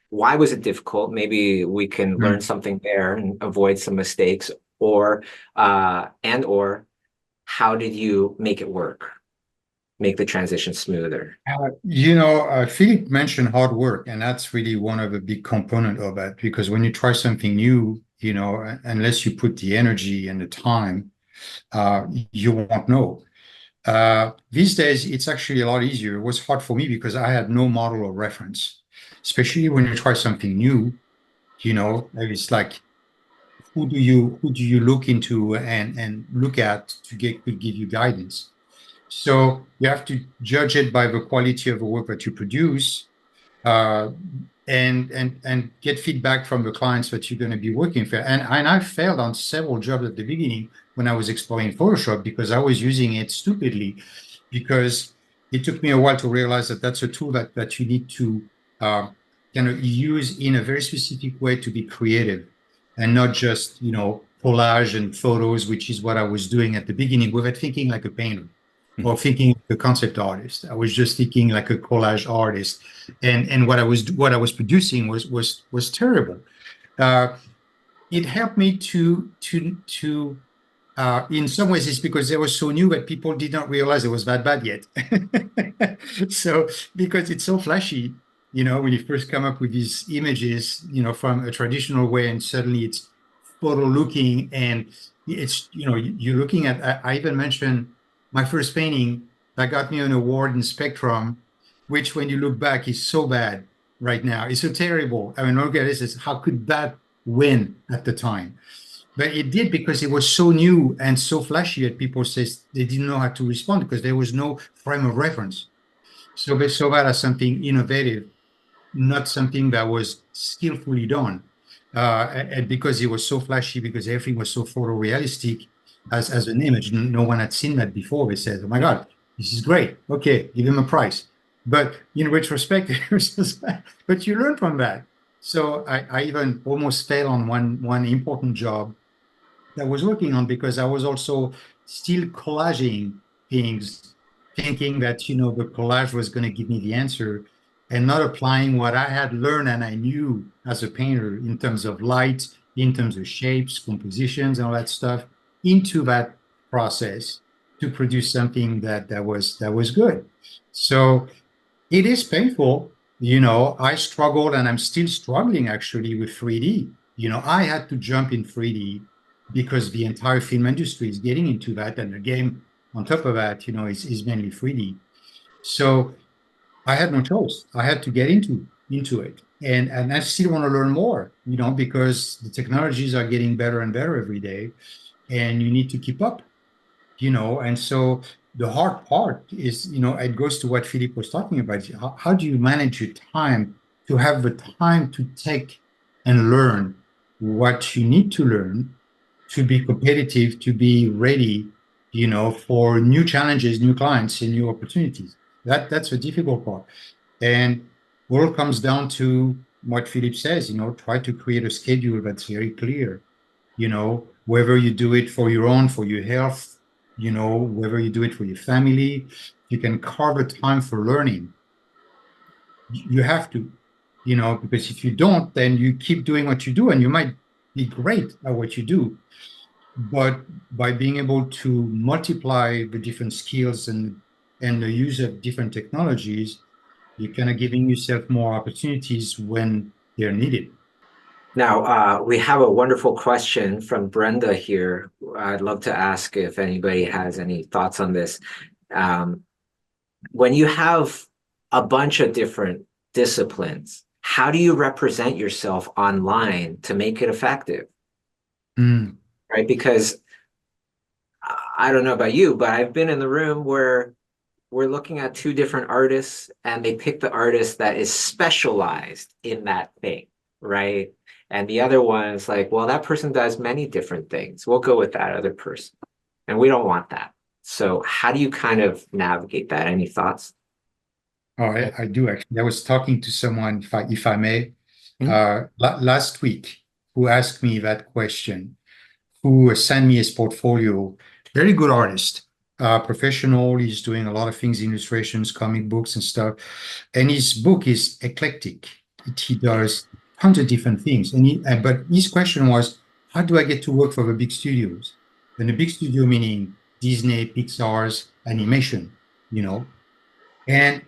why was it difficult? Maybe we can learn something there and avoid some mistakes or how did you make it work? Make the transition smoother? Philip mentioned hard work, and that's really one of the big component of that, because when you try something new, unless you put the energy and the time, you won't know. These days, it's actually a lot easier. It was hard for me because I had no model of reference, especially when you try something new, it's like, who do you look into and look at to could give you guidance? So you have to judge it by the quality of the work that you produce, and get feedback from the clients that you're going to be working for. And I failed on several jobs at the beginning when I was exploring Photoshop because I was using it stupidly, because it took me a while to realize that that's a tool that you need to kind of use in a very specific way to be creative, and not just collage and photos, which is what I was doing at the beginning without thinking like a painter or thinking like a concept artist. I was just thinking like a collage artist, and what I was producing was terrible. It helped me to in some ways it's because they were so new that people did not realize it was that bad yet. So because it's so flashy, when you first come up with these images, from a traditional way, and suddenly it's photo looking, and it's, you're looking at, I even mentioned my first painting that got me an award in Spectrum, which when you look back is so bad right now. It's so terrible. I mean, look at this, how could that win at the time? But it did because it was so new and so flashy that people says they didn't know how to respond because there was no frame of reference. So they saw that as something innovative, not something that was skillfully done. And because it was so flashy, because everything was so photorealistic as an image, no one had seen that before. They said, "Oh my God, this is great. Okay, give him a prize." But in retrospect, it was just bad. But you learn from that. So I even almost failed on one important job that I was working on because I was also still collaging things, thinking that, the collage was going to give me the answer and not applying what I had learned and I knew as a painter in terms of light, in terms of shapes, compositions, and all that stuff into that process to produce something that was good. So it is painful. I struggled and I'm still struggling actually with 3D. I had to jump in 3D because the entire film industry is getting into that. And the game on top of that, is mainly 3D. So I had no choice. I had to get into it. And I still want to learn more, because the technologies are getting better and better every day. And you need to keep up, and so the hard part is, it goes to what Philippe was talking about. How do you manage your time to have the time to take and learn what you need to learn to be competitive, to be ready, for new challenges, new clients, and new opportunities? That's the difficult part. And all comes down to what Philippe says, try to create a schedule that's very clear, whether you do it for your own, for your health, whether you do it for your family, you can carve a time for learning. You have to, because if you don't, then you keep doing what you do and you might be great at what you do. But by being able to multiply the different skills and the use of different technologies, you're kind of giving yourself more opportunities when they're needed. Now, we have a wonderful question from Brenda here. I'd love to ask if anybody has any thoughts on this. When you have a bunch of different disciplines, how do you represent yourself online to make it effective? Right? Because I don't know about you, but I've been in the room where we're looking at two different artists and they pick the artist that is specialized in that thing, right? And the other one is like, well, that person does many different things. We'll go with that other person. And we don't want that. So how do you kind of navigate that? Any thoughts? Oh, I do actually. I was talking to someone, if I may, last week, who asked me that question, who sent me his portfolio. Very good artist, professional. He's doing a lot of things, illustrations, comic books and stuff. And his book is eclectic. He does tons of different things. But his question was, how do I get to work for the big studios? And the big studio meaning Disney, Pixar's animation, And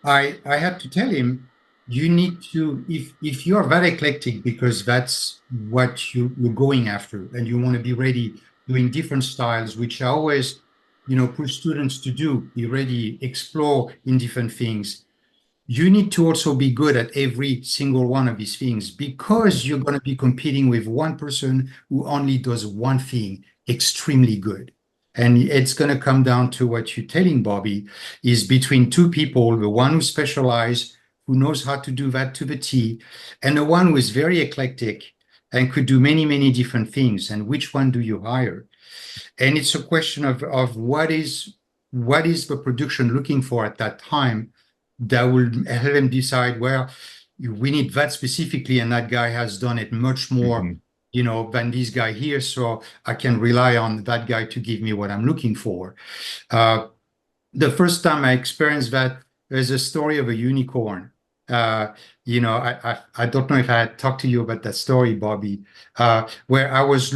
I had to tell him, you need to, if you're that eclectic, because that's what you're going after, and you want to be ready doing different styles, which I always, push students to do, be ready, explore in different things. You need to also be good at every single one of these things because you're going to be competing with one person who only does one thing extremely good. And it's going to come down to what you're telling Bobby is between two people, the one who specializes, who knows how to do that to the T, and the one who is very eclectic and could do many, many different things. And which one do you hire? And it's a question of what is the production looking for at that time that will help them decide, well, we need that specifically, and that guy has done it much more, than this guy here, so I can rely on that guy to give me what I'm looking for. The first time I experienced that, there's a story of a unicorn I don't know if I had talked to you about that story, Bobby, where I was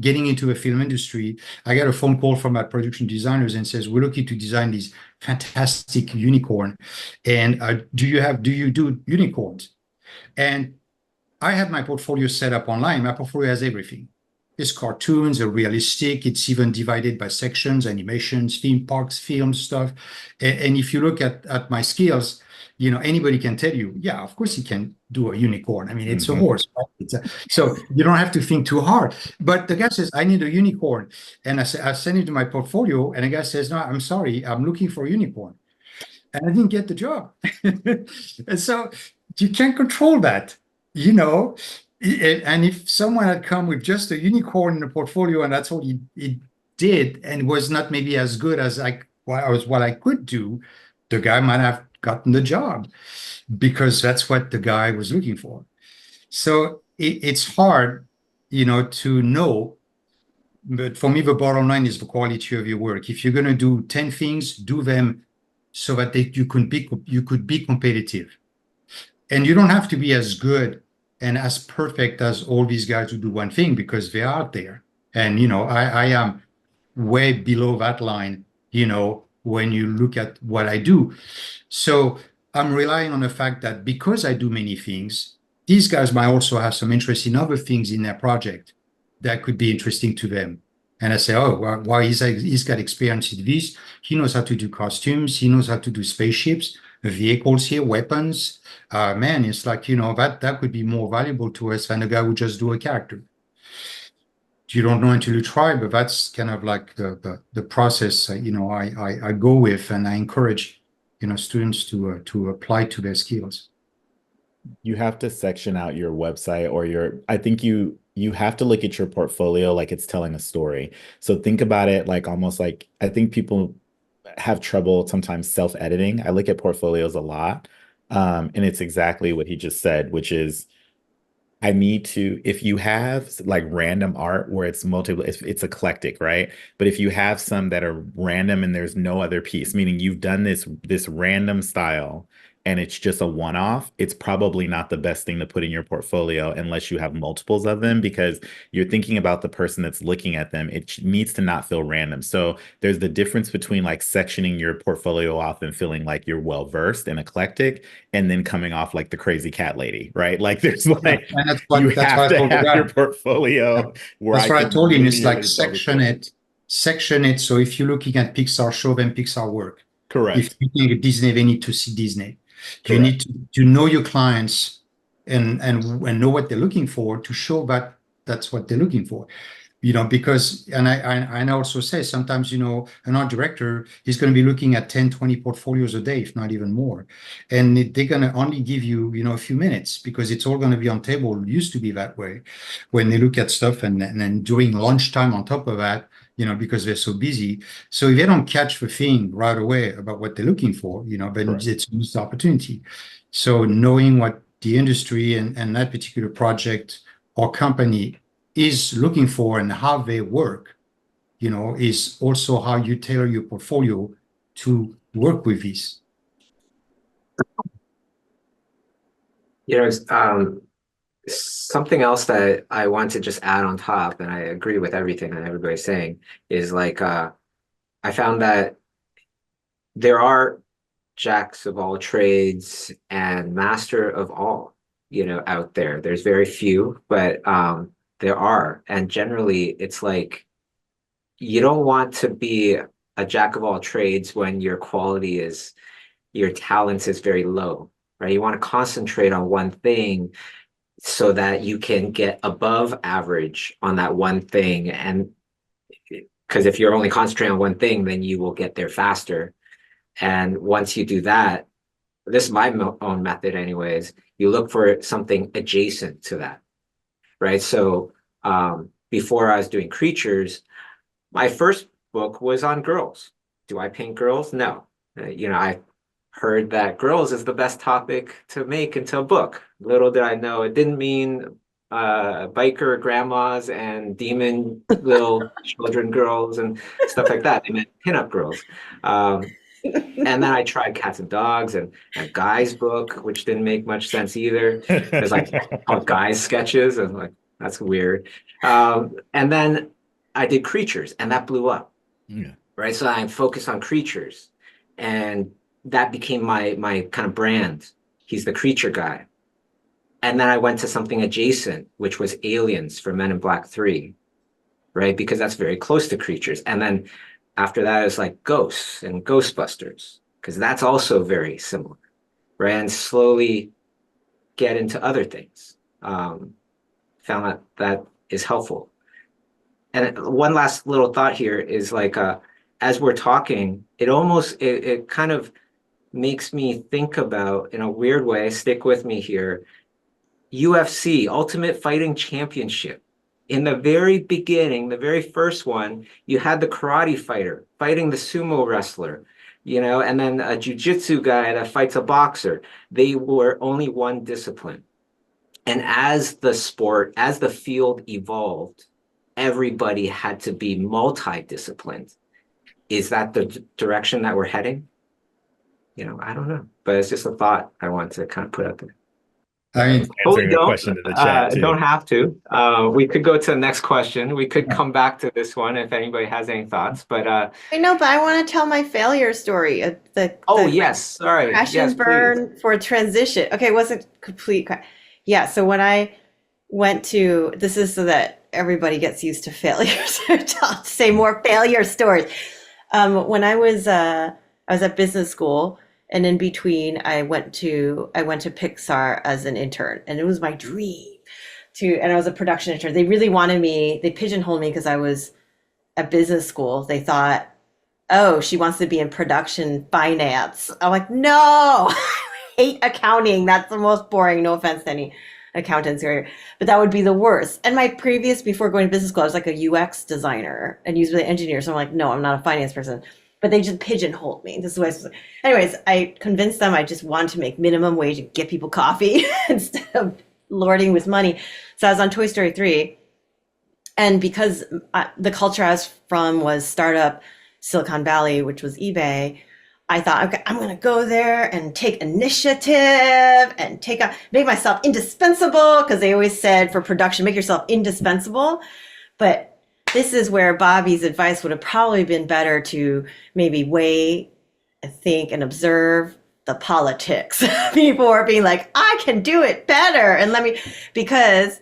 getting into the film industry. I got a phone call from my production designers and says, we're looking to design these fantastic unicorn. And do you do unicorns? And I had my portfolio set up online. My portfolio has everything. It's cartoons, are realistic. It's even divided by sections, animations, theme parks, film stuff. And if you look at my skills, anybody can tell you, yeah, of course you can do a unicorn. I mean, it's a horse, right? So you don't have to think too hard. But the guy says, I need a unicorn. And I send it to my portfolio. And the guy says, no, I'm sorry, I'm looking for a unicorn. And I didn't get the job. And so you can't control that, you know. And if someone had come with just a unicorn in the portfolio and that's all he did and was not maybe as good as what I could do, the guy might have gotten the job because that's what the guy was looking for. So it's hard, to know. But for me, the bottom line is the quality of your work. If you're going to do 10 things, do them so that you could be competitive. And you don't have to be as good and as perfect as all these guys who do one thing because they're out there. And, I am way below that line, when you look at what I do. So I'm relying on the fact that because I do many things, these guys might also have some interest in other things in their project that could be interesting to them. And I say, oh, well, he's got experience in this. He knows how to do costumes. He knows how to do spaceships, vehicles here, weapons. Man, it's like, that could be more valuable to us than a guy who just do a character. You don't know until you try, but that's kind of like the process, I go with, and I encourage, students to apply to their skills. You have to section out your website or I think you have to look at your portfolio like it's telling a story. So think about it like almost like, I think people have trouble sometimes self-editing. I look at portfolios a lot. And it's exactly what he just said, which is I need to, if you have like random art where it's multiple, it's eclectic, right? But if you have some that are random and there's no other piece, meaning you've done this random style and it's just a one-off, it's probably not the best thing to put in your portfolio unless you have multiples of them because you're thinking about the person that's looking at them. It needs to not feel random. So there's the difference between like sectioning your portfolio off and feeling like you're well-versed and eclectic and then coming off like the crazy cat lady, right? Like there's like And that's you what have I to told the have guy. your portfolio where That's what I can told him. It's like linearly tell the section story. it, section it. So if you're looking at Pixar, show them Pixar work. If Correct. you think of Disney, they need to see Disney. You Correct. need to know your clients and know what they're looking for to show that that's what they're looking for. Because, and I also say sometimes, an art director is going to be looking at 10, 20 portfolios a day, if not even more. And they're going to only give you, a few minutes because it's all going to be on table. It used to be that way when they look at stuff and then during lunchtime on top of that, because they're so busy. So if they don't catch the thing right away about what they're looking for, then Correct. it's a missed opportunity. So knowing what the industry and that particular project or company is looking for and how they work, is also how you tailor your portfolio to work with this. Something else that I want to just add on top, and I agree with everything that everybody's saying, is like I found that there are jacks of all trades and master of all, out there. There's very few, but there are. And generally it's like you don't want to be a jack of all trades when your talent is very low, right? You want to concentrate on one thing so that you can get above average on that one thing. And because if you're only concentrating on one thing, then you will get there faster. And once you do that, this is my own method anyways, you look for something adjacent to that, right? So before I was doing creatures, my first book was on girls. Do I paint girls? No. I heard that girls is the best topic to make into a book. Little did I know, it didn't mean biker grandmas and demon little children girls and stuff like that. They meant pinup girls. And then I tried Cats and Dogs and Guy's book, which didn't make much sense either. There's like all Guy's sketches, and like that's weird. And then I did Creatures, and that blew up. Yeah. Right. So I focused on creatures, and that became my kind of brand. He's the creature guy. And then I went to something adjacent, which was Aliens for Men in Black 3, right? Because that's very close to creatures. And then after that, it's like Ghosts and Ghostbusters, because that's also very similar, right? And slowly get into other things. Found that is helpful. And one last little thought here is like, as we're talking, it kind of makes me think about, in a weird way, stick with me here, UFC, Ultimate Fighting Championship. In the very beginning, the very first one, you had the karate fighter fighting the sumo wrestler, and then a jujitsu guy that fights a boxer. They were only one discipline. And as the field evolved, everybody had to be multidisciplined. Is that the direction that we're heading? I don't know, but it's just a thought I want to kind of put out there. I mean, Answering a question in the chat too. Don't have to. We could go to the next question. We could come back to this one if anybody has any thoughts. But I know, but I want to tell my failure story. Yes, sorry. Crash and burn for transition. Okay, it wasn't complete. Yeah, so when I went to, this is so that everybody gets used to failures. I'll say more failure stories. When I was at business school. And in between, I went to Pixar as an intern, and it was my dream and I was a production intern. They really wanted me, they pigeonholed me because I was at business school. They thought, oh, she wants to be in production finance. I'm like, no, I hate accounting. That's the most boring. No offense to any accountants here, but that would be the worst. And before going to business school, I was like a UX designer and user engineer. So I'm like, no, I'm not a finance person. But they just pigeonholed me. This is what I was. Anyways, I convinced them I just wanted to make minimum wage and get people coffee instead of lording with money. So I was on Toy Story 3. And because the culture I was from was startup Silicon Valley, which was eBay, I thought, okay, I'm going to go there and take initiative and make myself indispensable, because they always said for production, make yourself indispensable. But this is where Bobby's advice would have probably been better to maybe wait and think and observe the politics before being like, I can do it better. And because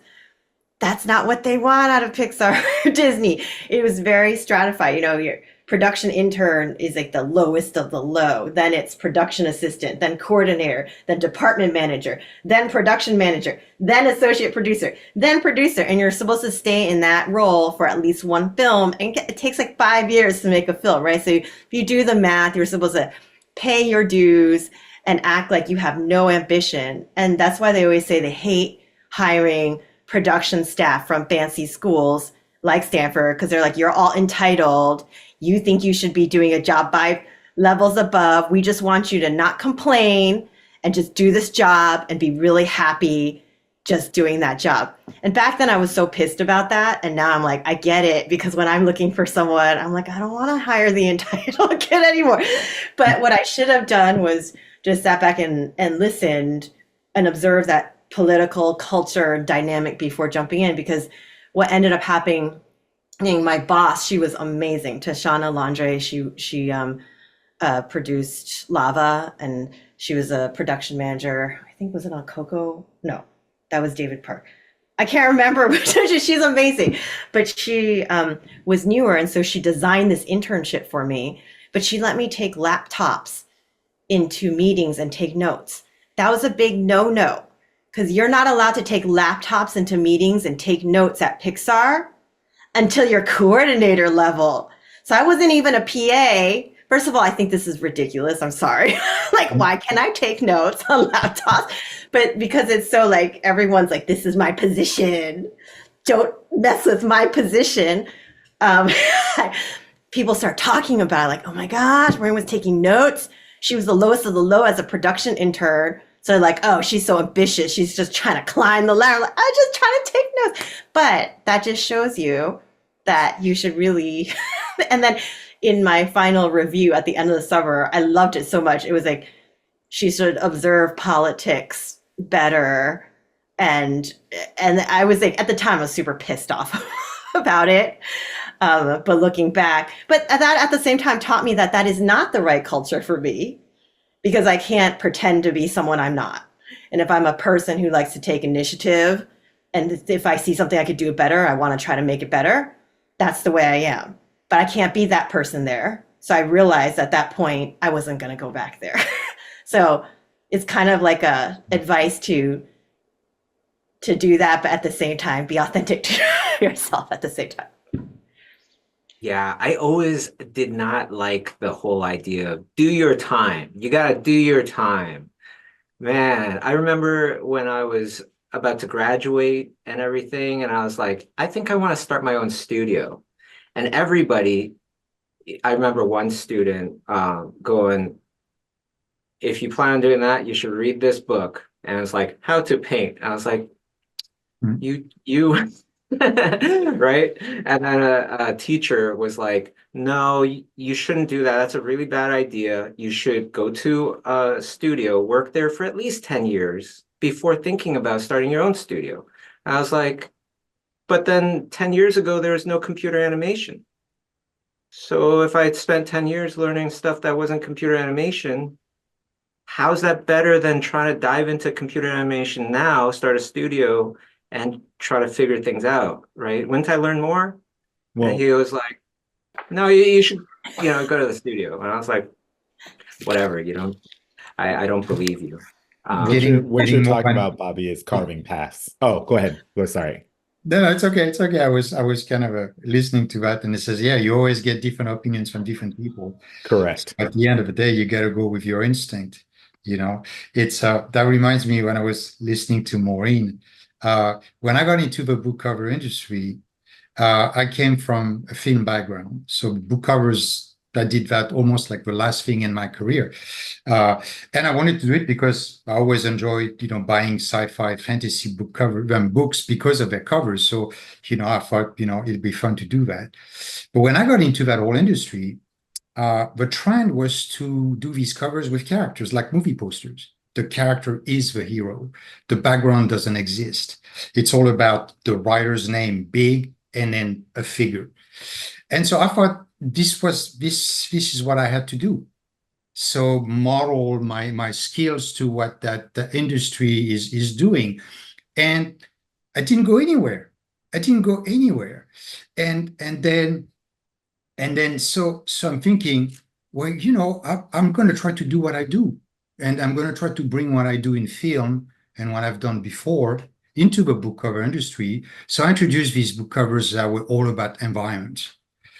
that's not what they want out of Pixar or Disney. It was very stratified. Your production intern is like the lowest of the low. Then it's production assistant, then coordinator, then department manager, then production manager, then associate producer, then producer. And you're supposed to stay in that role for at least one film. And it takes like 5 years to make a film, right? So if you do the math, you're supposed to pay your dues and act like you have no ambition. And that's why they always say they hate hiring production staff from fancy schools like Stanford, because they're like, you're all entitled. You think you should be doing a job 5 levels above. We just want you to not complain and just do this job and be really happy just doing that job. And back then I was so pissed about that. And now I'm like, I get it, because when I'm looking for someone, I'm like, I don't want to hire the entitled kid anymore. But what I should have done was just sat back and listened and observed that political culture dynamic before jumping in, because what ended up happening, my boss, she was amazing. Tashana Landre, she produced Lava, and she was a production manager. I think, was it on Coco? No, that was David Park. I can't remember, but she's amazing. But she was newer, and so she designed this internship for me. But she let me take laptops into meetings and take notes. That was a big no-no, because you're not allowed to take laptops into meetings and take notes at Pixar until you're coordinator level. So I wasn't even a PA. First of all, I think this is ridiculous. I'm sorry. Like, why can I take notes on laptops? But because it's so like, everyone's like, this is my position. Don't mess with my position. People start talking about it, like, oh my gosh, Maureen was taking notes. She was the lowest of the low as a production intern. So like, oh, she's so ambitious. She's just trying to climb the ladder. Like, I'm just trying to take notes. But that just shows you that you should really, and then in my final review at the end of the summer, I loved it so much. It was like she should observe politics better. And I was like, at the time I was super pissed off about it. But looking back, but that at the same time taught me that that is not the right culture for me, because I can't pretend to be someone I'm not. And if I'm a person who likes to take initiative, and if I see something I could do it better, I want to try to make it better, that's the way I am. But I can't be that person there. So I realized at that point, I wasn't going to go back there. So it's kind of like a advice to do that, but at the same time, be authentic to yourself at the same time. Yeah, I always did not like the whole idea of do your time. You got to do your time. Man, I remember when I was about to graduate and everything, and I was like, I think I want to start my own studio. And everybody, I remember one student going, if you plan on doing that, you should read this book. And it's like, How to Paint. I was like, you right? And then a teacher was like, no, you shouldn't do that. That's a really bad idea. You should go to a studio, work there for at least 10 years before thinking about starting your own studio. I was like, but then 10 years ago, there was no computer animation. So if I had spent 10 years learning stuff that wasn't computer animation, how's that better than trying to dive into computer animation now, start a studio, and try to figure things out, right? Wouldn't I learn more? Well, and he was like, no, you should, go to the studio. And I was like, whatever, I don't believe you. What you're more talking about, Bobby, is carving paths. Oh, go ahead. Sorry. No, it's okay. It's okay. I was kind of listening to that, and it says, yeah, you always get different opinions from different people. Correct. At the end of the day, you got to go with your instinct. It's that reminds me when I was listening to Maureen. When I got into the book cover industry, I came from a film background, so book covers. I did that almost like the last thing in my career. And I wanted to do it because I always enjoyed, buying sci-fi fantasy books because of their covers. So, I thought, it'd be fun to do that. But when I got into that whole industry, the trend was to do these covers with characters like movie posters. The character is the hero. The background doesn't exist. It's all about the writer's name, big, and then a figure. And so I thought, this is what I had to do. So model my skills to what the industry is doing. And I didn't go anywhere. And then so I'm thinking, well, I'm going to try to do what I do. And I'm going to try to bring what I do in film and what I've done before into the book cover industry. So I introduced these book covers that were all about environment.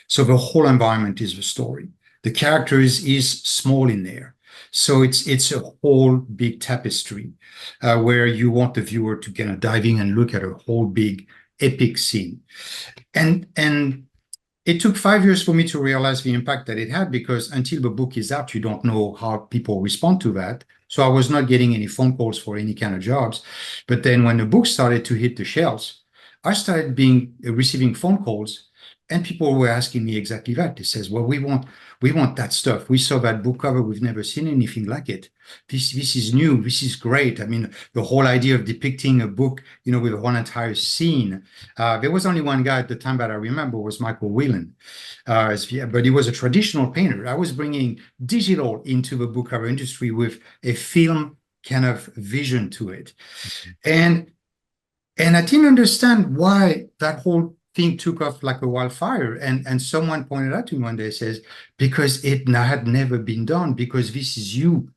So the whole environment is the story. The character is small in there. So it's a whole big tapestry where you want the viewer to kind of dive in and look at a whole big epic scene. And it took 5 years for me to realize the impact that it had, because until the book is out, you don't know how people respond to that. So I was not getting any phone calls for any kind of jobs. But then when the book started to hit the shelves, I started receiving phone calls. And people were asking me exactly that. They says, well, we want that stuff. We saw that book cover. We've never seen anything like it. This is new. This is great. I mean, the whole idea of depicting a book, with one entire scene. There was only one guy at the time that I remember was Michael Whelan. But he was a traditional painter. I was bringing digital into the book cover industry with a film kind of vision to it. And I didn't understand why that whole thing took off like a wildfire. And someone pointed out to me one day, says, because it had never been done, because this is you.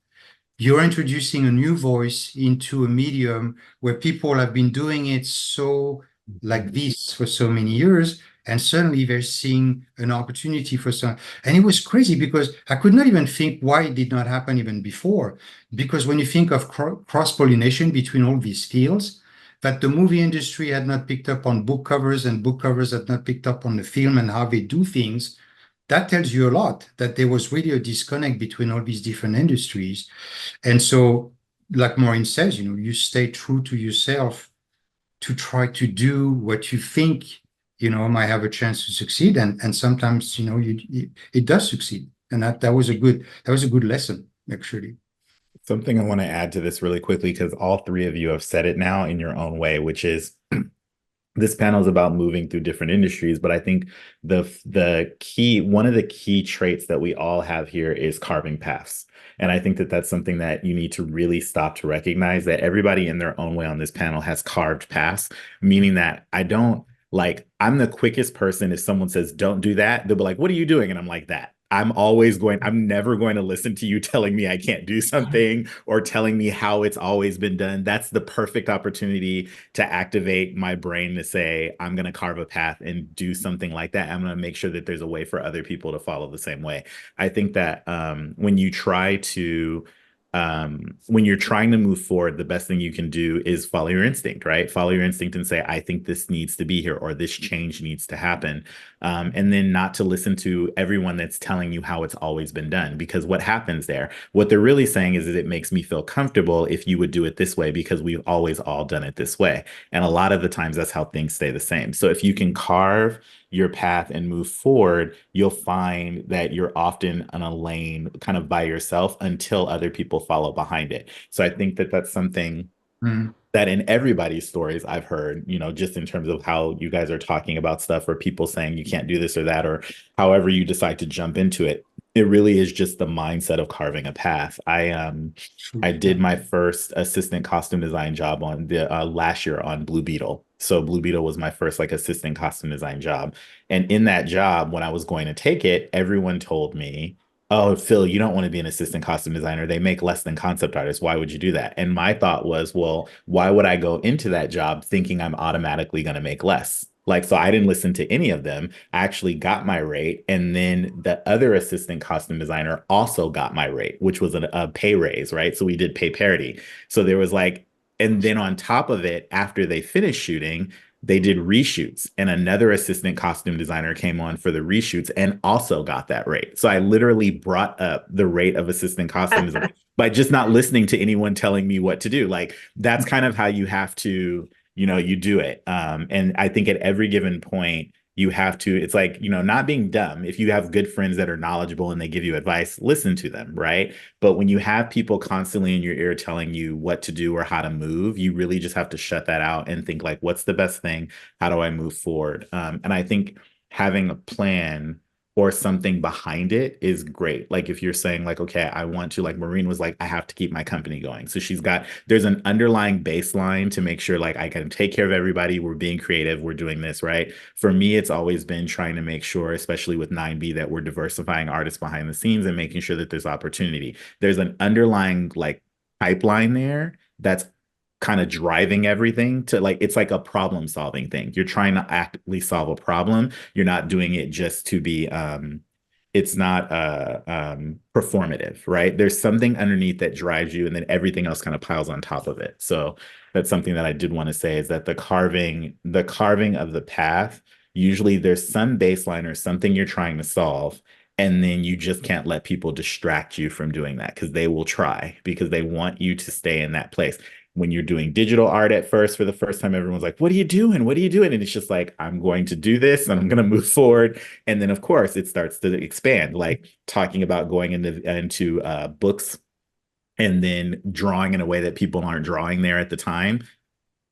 You're introducing a new voice into a medium where people have been doing it so like this for so many years. And suddenly they're seeing an opportunity for some. And it was crazy because I could not even think why it did not happen even before. Because when you think of cross-pollination between all these fields, that the movie industry had not picked up on book covers and book covers had not picked up on the film and how they do things, that tells you a lot, that there was really a disconnect between all these different industries. And so, like Maureen says, you stay true to yourself to try to do what you think might have a chance to succeed, and sometimes it does succeed, and that was a good lesson actually. Something I want to add to this really quickly, because all three of you have said it now in your own way, which is this panel is about moving through different industries, but I think one of the key traits that we all have here is carving paths. And I think that that's something that you need to really stop to recognize, that everybody in their own way on this panel has carved paths, meaning that I'm the quickest person. If someone says, don't do that, they'll be like, what are you doing? And I'm like, that. I'm never going to listen to you telling me I can't do something or telling me how it's always been done. That's the perfect opportunity to activate my brain to say, I'm going to carve a path and do something like that. I'm going to make sure that there's a way for other people to follow the same way. I think that when you're trying to move forward, the best thing you can do is follow your instinct, right? Follow your instinct and say, I think this needs to be here, or this change needs to happen. And then not to listen to everyone that's telling you how it's always been done, because what happens there, what they're really saying is that it makes me feel comfortable if you would do it this way, because we've always all done it this way. And a lot of the times that's how things stay the same. So if you can carve your path and move forward, you'll find that you're often in a lane kind of by yourself until other people follow behind it. So I think that that's something that in everybody's stories I've heard, just in terms of how you guys are talking about stuff, or people saying you can't do this or that, or however you decide to jump into it, it really is just the mindset of carving a path. I did my first assistant costume design job on the last year on Blue Beetle. So Blue Beetle was my first assistant costume design job. And in that job, when I was going to take it, everyone told me, oh, Phil, you don't want to be an assistant costume designer. They make less than concept artists. Why would you do that? And my thought was, well, why would I go into that job thinking I'm automatically going to make less? So I didn't listen to any of them. I actually got my rate. And then the other assistant costume designer also got my rate, which was a pay raise, right? So we did pay parity. So there was and then on top of it, after they finished shooting, they did reshoots, and another assistant costume designer came on for the reshoots and also got that rate. So I literally brought up the rate of assistant costume designer by just not listening to anyone telling me what to do. That's kind of how you have to, you do it. And I think at every given point, you have to, it's not being dumb. If you have good friends that are knowledgeable and they give you advice, listen to them, right? But when you have people constantly in your ear telling you what to do or how to move, you really just have to shut that out and think what's the best thing? How do I move forward? And I think having a plan or something behind it is great. If you're saying okay, I want to, Maureen was I have to keep my company going. So there's an underlying baseline to make sure I can take care of everybody. We're being creative. We're doing this, right? For me, it's always been trying to make sure, especially with 9B, that we're diversifying artists behind the scenes and making sure that there's opportunity. There's an underlying pipeline there that's kind of driving everything to it's a problem solving thing. You're trying to actively solve a problem. You're not doing it just to be it's not performative, right? There's something underneath that drives you, and then everything else kind of piles on top of it. So that's something that I did want to say, is that the carving of the path, usually there's some baseline or something you're trying to solve. And then you just can't let people distract you from doing that, because they will try, because they want you to stay in that place. When you're doing digital art at first, for the first time, everyone's like, what are you doing? What are you doing? And it's just I'm going to do this and I'm going to move forward. And then, of course, it starts to expand, talking about going into books and then drawing in a way that people aren't drawing there at the time.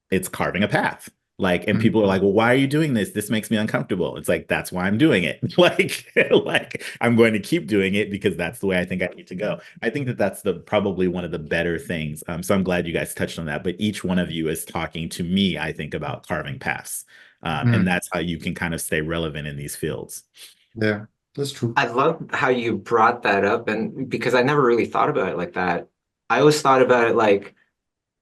It's carving a path. And people are well, why are you doing this? This makes me uncomfortable. It's that's why I'm doing it. I'm going to keep doing it because that's the way I think I need to go. I think that that's probably one of the better things. So I'm glad you guys touched on that, but each one of you is talking to me, I think, about carving paths. And that's how you can kind of stay relevant in these fields. Yeah, that's true. I love how you brought that up, and because I never really thought about it like that. I always thought about it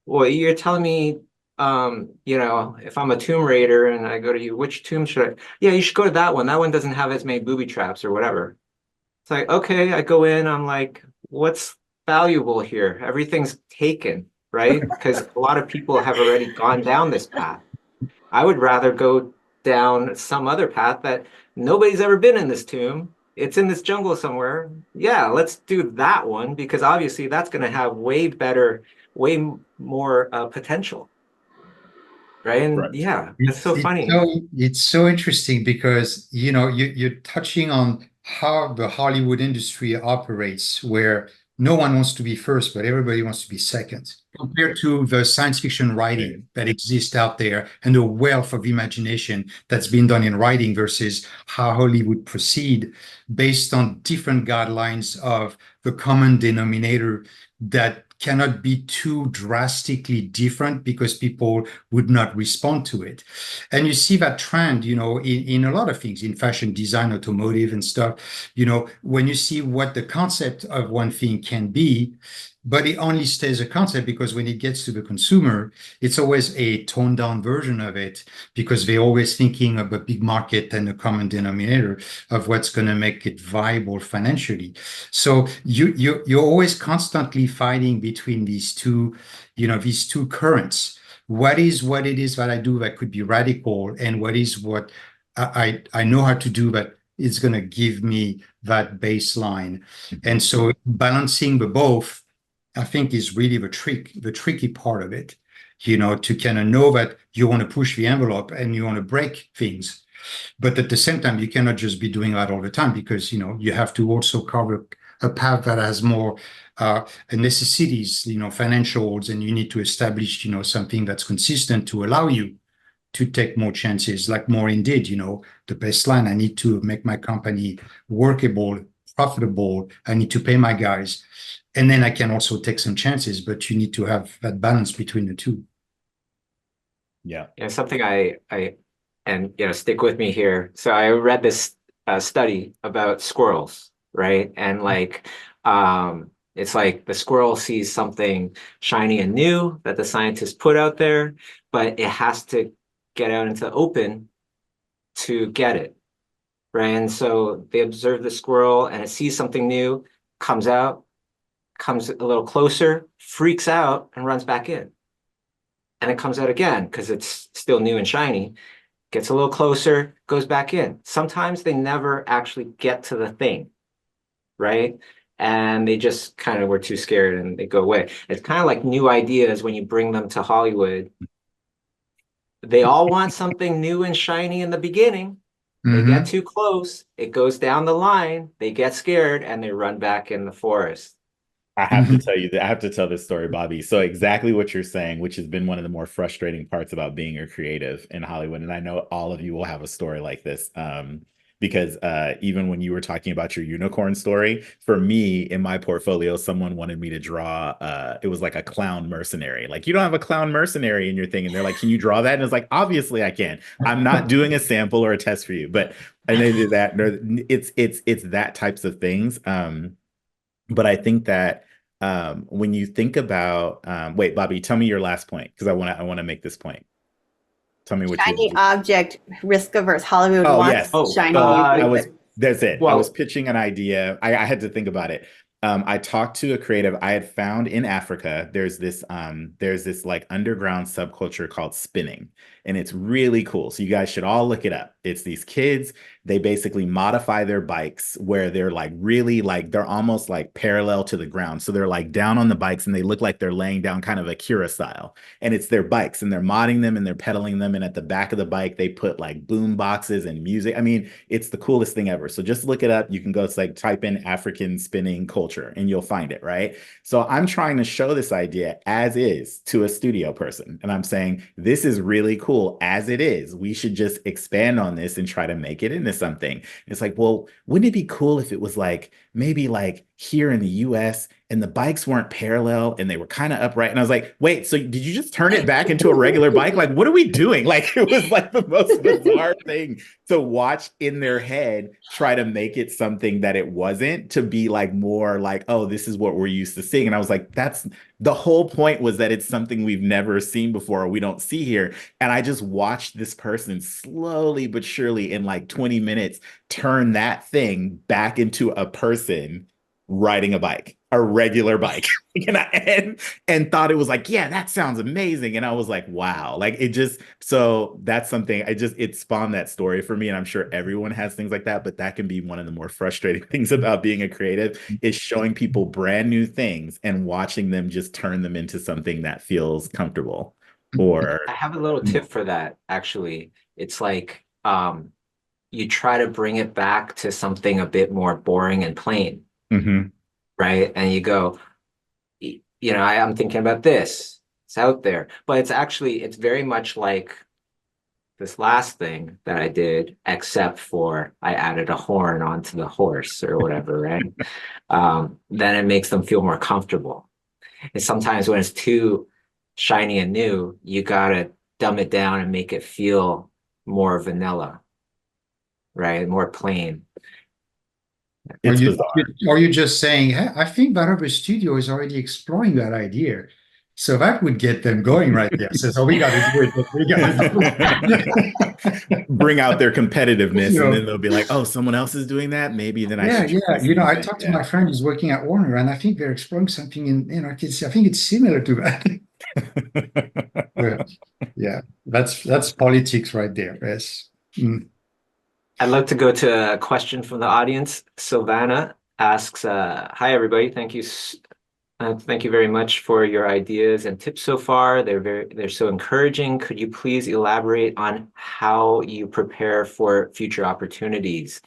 well, you're telling me, if I'm a tomb raider and I go to you, which tomb should I? Yeah, you should go to that one. That one doesn't have as many booby traps or whatever. It's okay, I go in, I'm what's valuable here? Everything's taken, right? Because a lot of people have already gone down this path. I would rather go down some other path that nobody's ever been in this tomb. It's in this jungle somewhere. Yeah, let's do that one, because obviously that's going to have way more potential. right? And Right. yeah, it's so funny. It's so interesting because you're touching on how the Hollywood industry operates, where no one wants to be first, but everybody wants to be second. Compared to the science fiction writing that exists out there and the wealth of imagination that's been done in writing versus how Hollywood proceed based on different guidelines of the common denominator that cannot be too drastically different because people would not respond to it. And you see that trend, in a lot of things, in fashion design, automotive and stuff, when you see what the concept of one thing can be, but it only stays a concept because when it gets to the consumer, it's always a toned down version of it because they're always thinking of a big market and a common denominator of what's going to make it viable financially. So you're always constantly fighting between these two currents. What is what it is that I do that could be radical, and what is what I know how to do that is going to give me that baseline. And so balancing the both, I think, is really the tricky part of it, to kind of know that you want to push the envelope and you want to break things. But at the same time, you cannot just be doing that all the time because, you have to also cover a path that has more necessities, financials, and you need to establish, something that's consistent to allow you to take more chances, like Maureen did, the baseline. I need to make my company workable, profitable. I need to pay my guys. And then I can also take some chances, but you need to have that balance between the two. Yeah. Yeah, something and stick with me here. So I read this study about squirrels, right? And it's like the squirrel sees something shiny and new that the scientists put out there, but it has to get out into the open to get it, right? And so they observe the squirrel and it sees something new, comes out, comes a little closer, freaks out, and runs back in. And it comes out again because it's still new and shiny, gets a little closer, goes back in. Sometimes they never actually get to the thing, right? And they just kind of were too scared and they go away. It's kind of like new ideas when you bring them to Hollywood. They all want something new and shiny in the beginning. They get too close, it goes down the line, they get scared, and they run back in the forest. I have to tell you that I have to tell this story, Bobby. So exactly what you're saying, which has been one of the more frustrating parts about being a creative in Hollywood. And I know all of you will have a story like this. Because even when you were talking about your unicorn story, for me in my portfolio, someone wanted me to draw, it was like a clown mercenary. Like, you don't have a clown mercenary in your thing. And they're like, can you draw that? And it's like, obviously I can. I'm not doing a sample or a test for you, but and they did that. It's that types of things. But I think that when you think about, wait, Bobby, tell me your last point because I want to make this point. Tell me what Shiny object, risk averse. Hollywood wants shiny I new was things. that's it. Well, I was pitching an idea. I had to think about it. I talked to a creative I had found in Africa. There's this like underground subculture called spinning, and it's really cool. So you guys should all look it up. It's these kids. They basically modify their bikes where they're like really like they're almost like parallel to the ground. So they're like down on the bikes and they look like they're laying down kind of Akira style. And it's their bikes and they're modding them and they're pedaling them. And at the back of the bike, they put like boom boxes and music. I mean, it's the coolest thing ever. So just look it up. You can go like type in African spinning culture and you'll find it, right? So I'm trying to show this idea as is to a studio person. And I'm saying, this is really cool as it is. We should just expand on this and try to make it into something. It's like, well, wouldn't it be cool if it was like maybe like here in the US and the bikes weren't parallel and they were kind of upright? And I was like, wait, so did you just turn it back into a regular bike? Like, what are we doing? Like, it was like the most bizarre thing to watch in their head, try to make it something that it wasn't, to be like more like, oh, this is what we're used to seeing. And I was like, that's the whole point, was that it's something we've never seen before or we don't see here. And I just watched this person slowly but surely in like 20 minutes turn that thing back into a person riding a bike, a regular bike. and thought it was like, yeah, that sounds amazing. And I was like, wow, like it just, so that's something it spawned that story for me. And I'm sure everyone has things like that, but that can be one of the more frustrating things about being a creative, is showing people brand new things and watching them just turn them into something that feels comfortable. Or I have a little tip for that, actually. It's like you try to bring it back to something a bit more boring and plain, Mhm. right? And you go, I'm thinking about this. It's out there. But it's very much like this last thing that I did, except for I added a horn onto the horse or whatever, right? Then it makes them feel more comfortable. And sometimes when it's too shiny and new, you gotta dumb it down and make it feel more vanilla, right? More plain. it's bizarre. Are you just saying, hey, I think Barber Studio is already exploring that idea? So that would get them going right there. So we got to do it. We got to do it. Bring out their competitiveness, You and know, then they'll be like, "Oh, someone else is doing that. Maybe then I yeah, should try yeah. the You know, same I thing." talked to Yeah. my friend who's working at Warner, and I think they're exploring something I think it's similar to that. Yeah, that's politics right there. Yes. Mm. I'd love to go to a question from the audience. Sylvana asks, "Hi everybody, thank you very much for your ideas and tips so far. They're so encouraging. Could you please elaborate on how you prepare for future opportunities?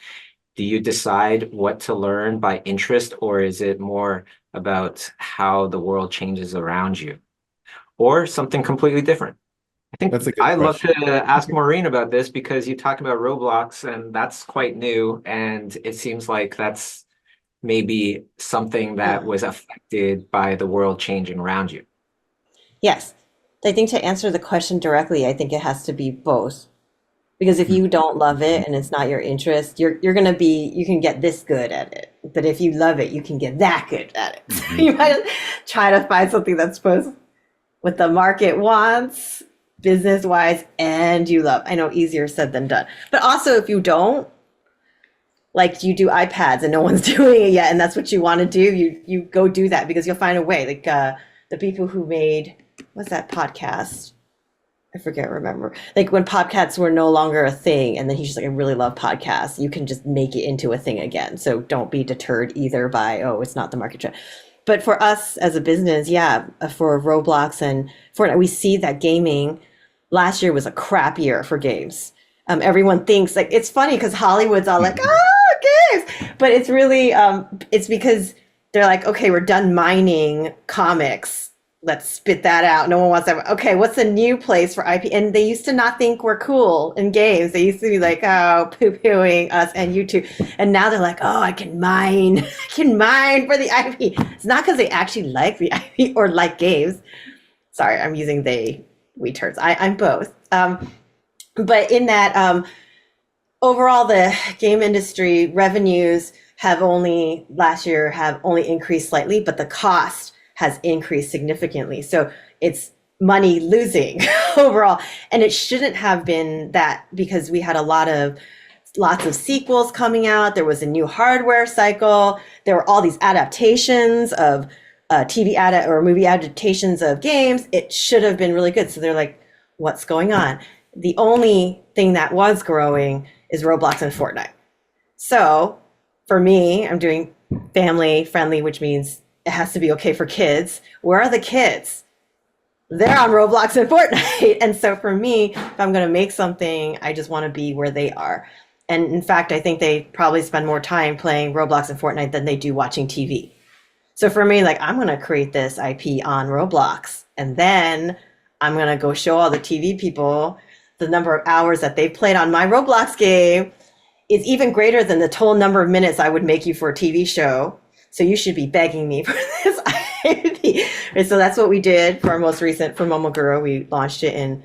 Do you decide what to learn by interest, or is it more about how the world changes around you, or something completely different?" I think That's a good I'd love question. to ask Maureen about this because you talked about Roblox and that's quite new. And it seems like that's maybe something that Yeah. was affected by the world changing around you. Yes. I think to answer the question directly, I think it has to be both. Because if you don't love it and it's not your interest, you're gonna be you can get this good at it. But if you love it, you can get that good at it. So Mhm. you might try to find something that's both what the market wants, business wise, and you love. I know easier said than done. But also if you don't, like you do iPads and no one's doing it yet, and that's what you want to do, you go do that because you'll find a way. Like the people who made what's that podcast? I forget, remember. Like when podcasts were no longer a thing, and then he's just like, I really love podcasts. You can just make it into a thing again. So don't be deterred either by, oh, it's not the market trend. But for us as a business, yeah, for Roblox and Fortnite, we see that gaming last year was a crap year for games. Everyone thinks like it's funny because Hollywood's all like, games, but it's really it's because they're like, okay, we're done mining comics. Let's spit that out. No one wants that. Okay, what's a new place for IP? And they used to not think we're cool in games. They used to be like, oh, poo-pooing us and YouTube. And now they're like, oh, I can mine. I can mine for the IP. It's not because they actually like the IP or like games. Sorry, I'm using we terms. I'm both. But in that, overall, the game industry revenues last year have only increased slightly, but the cost has increased significantly. So it's money losing overall. And it shouldn't have been that because we had lots of sequels coming out. There was a new hardware cycle. There were all these adaptations of or movie adaptations of games. It should have been really good. So they're like, what's going on? The only thing that was growing is Roblox and Fortnite. So for me, I'm doing family friendly, which means it has to be okay for kids. Where are the kids? They're on Roblox and Fortnite. And so for me, if I'm going to make something, I just want to be where they are. And in fact, I think they probably spend more time playing Roblox and Fortnite than they do watching TV. So for me, like, I'm going to create this IP on Roblox. And then I'm going to go show all the TV people the number of hours that they've played on my Roblox game is even greater than the total number of minutes I would make you for a TV show. So you should be begging me for this IP. And so that's what we did for our most recent, for Momoguro. We launched it in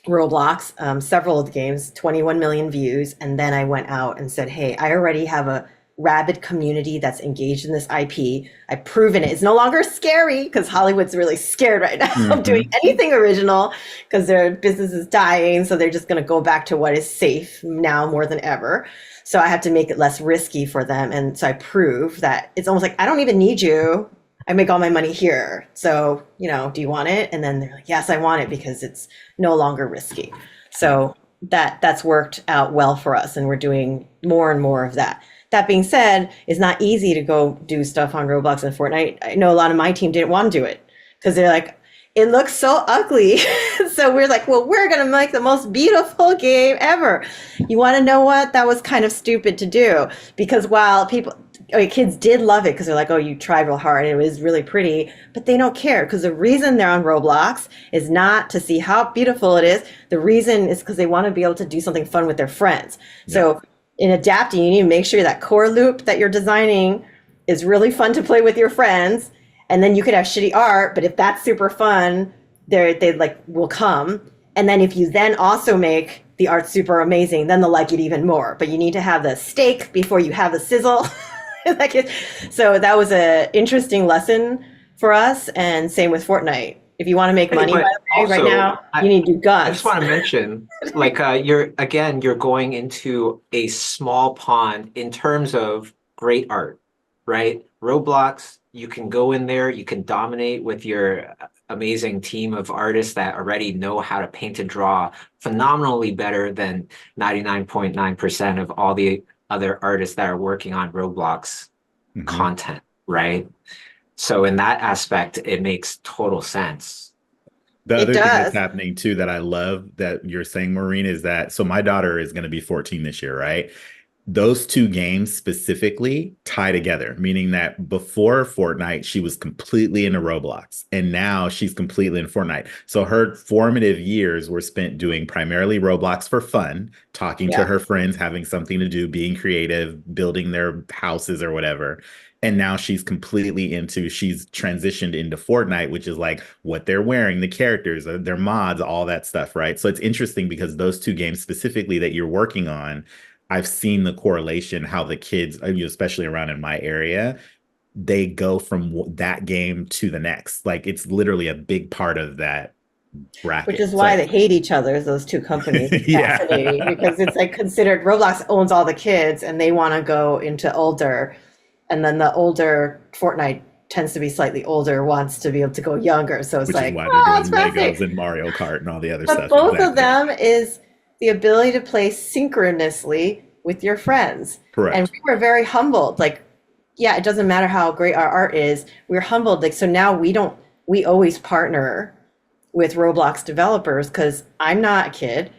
Roblox, several of the games, 21 million views. And then I went out and said, hey, I already have a rabid community that's engaged in this IP. I've proven it. It's no longer scary because Hollywood's really scared right now of doing anything original because their business is dying. So they're just going to go back to what is safe now more than ever. So I had to make it less risky for them. And so I prove that it's almost like, I don't even need you. I make all my money here. So, do you want it? And then they're like, yes, I want it because it's no longer risky. So that's worked out well for us. And we're doing more and more of that. That being said, it's not easy to go do stuff on Roblox and Fortnite. I know a lot of my team didn't want to do it because they're like, it looks so ugly. So we're like, well, we're going to make the most beautiful game ever. You want to know what? That was kind of stupid to do, because while kids did love it because they're like, oh, you tried real hard and it was really pretty, but they don't care because the reason they're on Roblox is not to see how beautiful it is. The reason is because they want to be able to do something fun with their friends. Yeah. So in adapting, you need to make sure that core loop that you're designing is really fun to play with your friends. And then you could have shitty art, but if that's super fun, they like will come. And then if you then also make the art super amazing, then they'll like it even more. But you need to have the steak before you have the sizzle. So that was a interesting lesson for us. And same with Fortnite. If you want to make money, by the way, right now, you need to do guns. I just want to mention, like, you're going into a small pond in terms of great art, right? Roblox, you can go in there, you can dominate with your amazing team of artists that already know how to paint and draw phenomenally better than 99.9% of all the other artists that are working on Roblox content, right? So in that aspect, it makes total sense. The other thing that's happening too that I love that you're saying, Maureen, is that, so my daughter is going to be 14 this year, right? Those two games specifically tie together, meaning that before Fortnite, she was completely into Roblox, and now she's completely in Fortnite. So her formative years were spent doing primarily Roblox for fun, talking to her friends, having something to do, being creative, building their houses or whatever. And now she's transitioned into Fortnite, which is like what they're wearing, the characters, their mods, all that stuff, right? So it's interesting because those two games specifically that you're working on, I've seen the correlation, how the kids, especially around in my area, they go from that game to the next. Like it's literally a big part of that bracket. Which is why they hate each other, those two companies. It's fascinating because it's like considered Roblox owns all the kids and they want to go into older. And then the older Fortnite tends to be slightly older, wants to be able to go younger. So it's like, why they're doing Legos and Mario Kart and all the other stuff. But both of them is the ability to play synchronously with your friends. Correct. And we were very humbled. Like, yeah, it doesn't matter how great our art is. We're humbled. Like, so now we always partner with Roblox developers because I'm not a kid.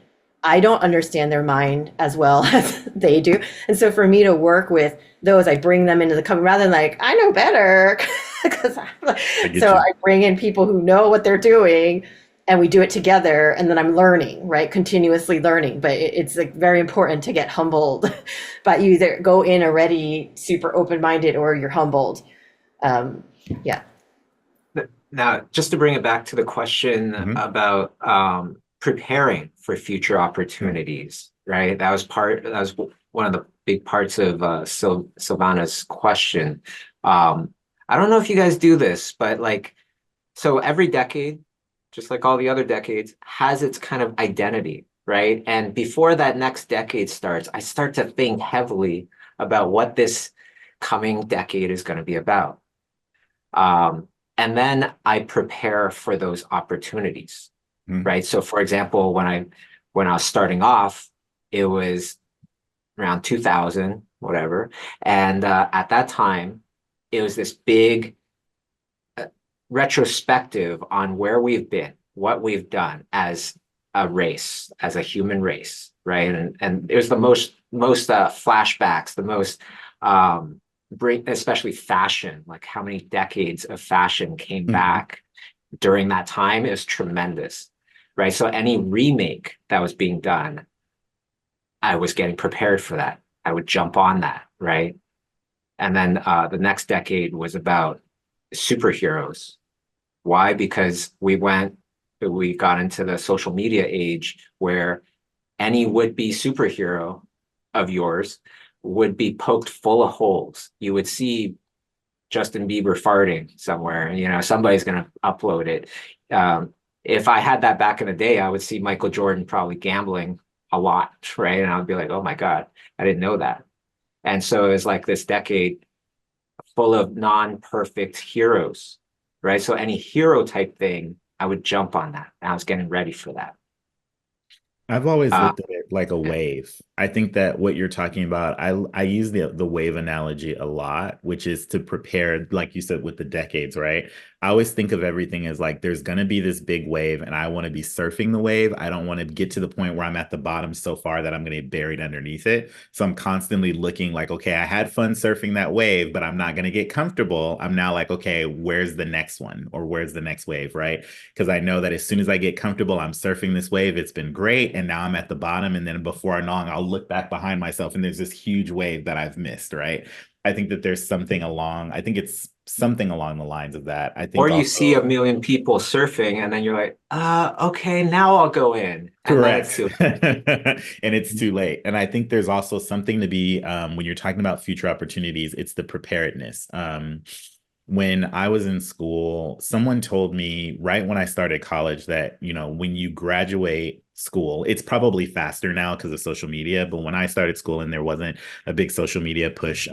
I don't understand their mind as well as they do. And so for me to work with those, I bring them into the company rather than like, I know better. I bring in people who know what they're doing and we do it together, and then I'm learning, right? Continuously learning. But it's like very important to get humbled. But you either go in already super open-minded or you're humbled. Yeah. Now, just to bring it back to the question about preparing for future opportunities, right? That was one of the big parts of Silvana's question. I don't know if you guys do this, but like, so every decade, just like all the other decades, has its kind of identity, right? And before that next decade starts, I start to think heavily about what this coming decade is going to be about. And then I prepare for those opportunities, right? So for example, when I was starting off, it was around 2000, whatever. And at that time, it was this big retrospective on where we've been, what we've done as a race, as a human race, right? And it was the most flashbacks, the most especially fashion, like how many decades of fashion came back during that time. It was tremendous, right? So any remake that was being done, I was getting prepared for that. I would jump on that, right? And then the next decade was about superheroes. Why? Because we got into the social media age where any would-be superhero of yours would be poked full of holes. You would see Justin Bieber farting somewhere, somebody's going to upload it. If I had that back in the day, I would see Michael Jordan probably gambling a lot, right? And I would be like, oh my God, I didn't know that. And so it was like this decade full of non-perfect heroes, right? So any hero type thing, I would jump on that. And I was getting ready for that. I've always looked at it like a wave. I think that what you're talking about, I use the wave analogy a lot, which is to prepare, like you said, with the decades, right? I always think of everything as like there's going to be this big wave, and I want to be surfing the wave. I don't want to get to the point where I'm at the bottom so far that I'm going to get buried underneath it. So I'm constantly looking like, okay, I had fun surfing that wave, but I'm not going to get comfortable. I'm now like, okay, where's the next one, or where's the next wave, right? Because I know that as soon as I get comfortable, I'm surfing this wave. It's been great. And now I'm at the bottom. And then before long, I'll look back behind myself and there's this huge wave that I've missed, right? I think that there's something along, I think it's something along the lines of that. I Or think you see a also, million people surfing and then you're like, okay, now I'll go in. And then it's correct. too. And it's too late. And I think there's also something to be, when you're talking about future opportunities, it's the preparedness. When I was in school, someone told me right when I started college that, you know, when you graduate school, it's probably faster now because of social media. But when I started school and there wasn't a big social media push,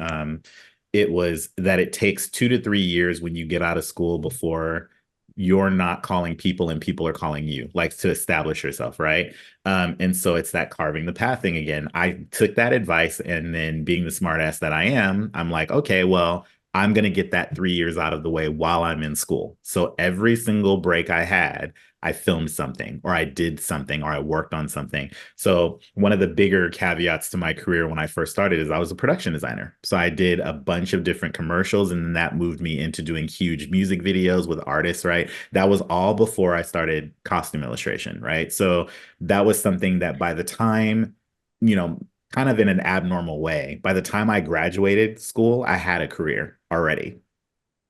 it was that it takes 2 to 3 years when you get out of school before you're not calling people and people are calling you, like to establish yourself, right? And so it's that carving the path thing again. I took that advice, and then being the smartass that I am, I'm like, okay, well, I'm going to get that 3 years out of the way while I'm in school. So every single break I had, I filmed something, or I did something, or I worked on something. So one of the bigger caveats to my career when I first started is I was a production designer. So I did a bunch of different commercials, and then that moved me into doing huge music videos with artists, right? That was all before I started costume illustration, right? So that was something that by the time, you know, kind of in an abnormal way, by the time I graduated school, I had a career already,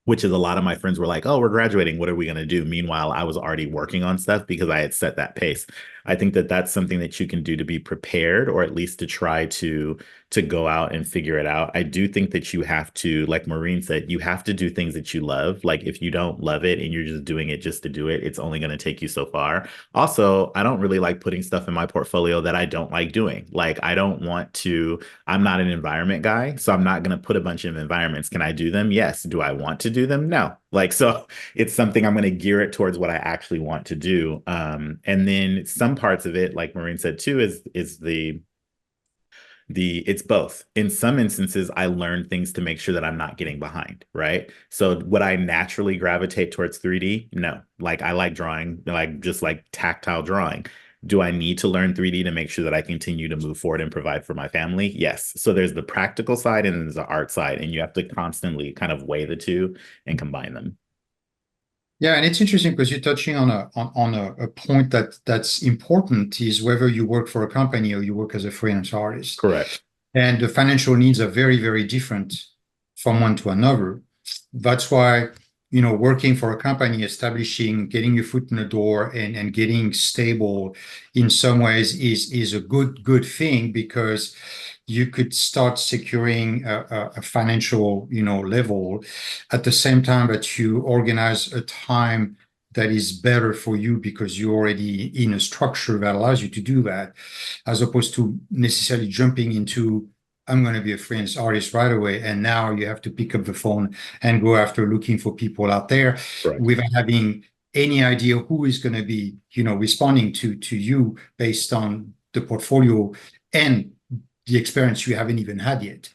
which is a lot of my friends were like, oh, we're graduating. What are we going to do? Meanwhile, I was already working on stuff because I had set that pace. I think that that's something that you can do to be prepared, or at least to try to go out and figure it out. I do think that you have to, like Maureen said, you have to do things that you love. Like if you don't love it and you're just doing it just to do it, it's only going to take you so far. Also, I don't really like putting stuff in my portfolio that I don't like doing. Like I don't want to, I'm not an environment guy, so I'm not going to put a bunch of environments. Can I do them? Yes. Do I want to do them? No. Like, so it's something I'm going to gear it towards what I actually want to do. And then some parts of it, like Maureen said too, is the it's both. In some instances, I learned things to make sure that I'm not getting behind, right? So would I naturally gravitate towards 3D? No. Like I like drawing, like just like tactile drawing. Do I need to learn 3D to make sure that I continue to move forward and provide for my family? Yes. So there's the practical side and there's the art side, and you have to constantly kind of weigh the two and combine them. Yeah, and it's interesting because you're touching on a point that's important, is whether you work for a company or you work as a freelance artist. Correct. And the financial needs are very, very different from one to another. That's why, you know, working for a company, establishing, getting your foot in the door and getting stable in some ways is a good thing, because you could start securing a financial, you know, level at the same time that you organize a time that is better for you because you're already in a structure that allows you to do that, as opposed to necessarily jumping into, I'm going to be a freelance artist right away, and now you have to pick up the phone and go after looking for people out there Correct. without having any idea who is going to be, you know, responding to you based on the portfolio and the experience you haven't even had yet.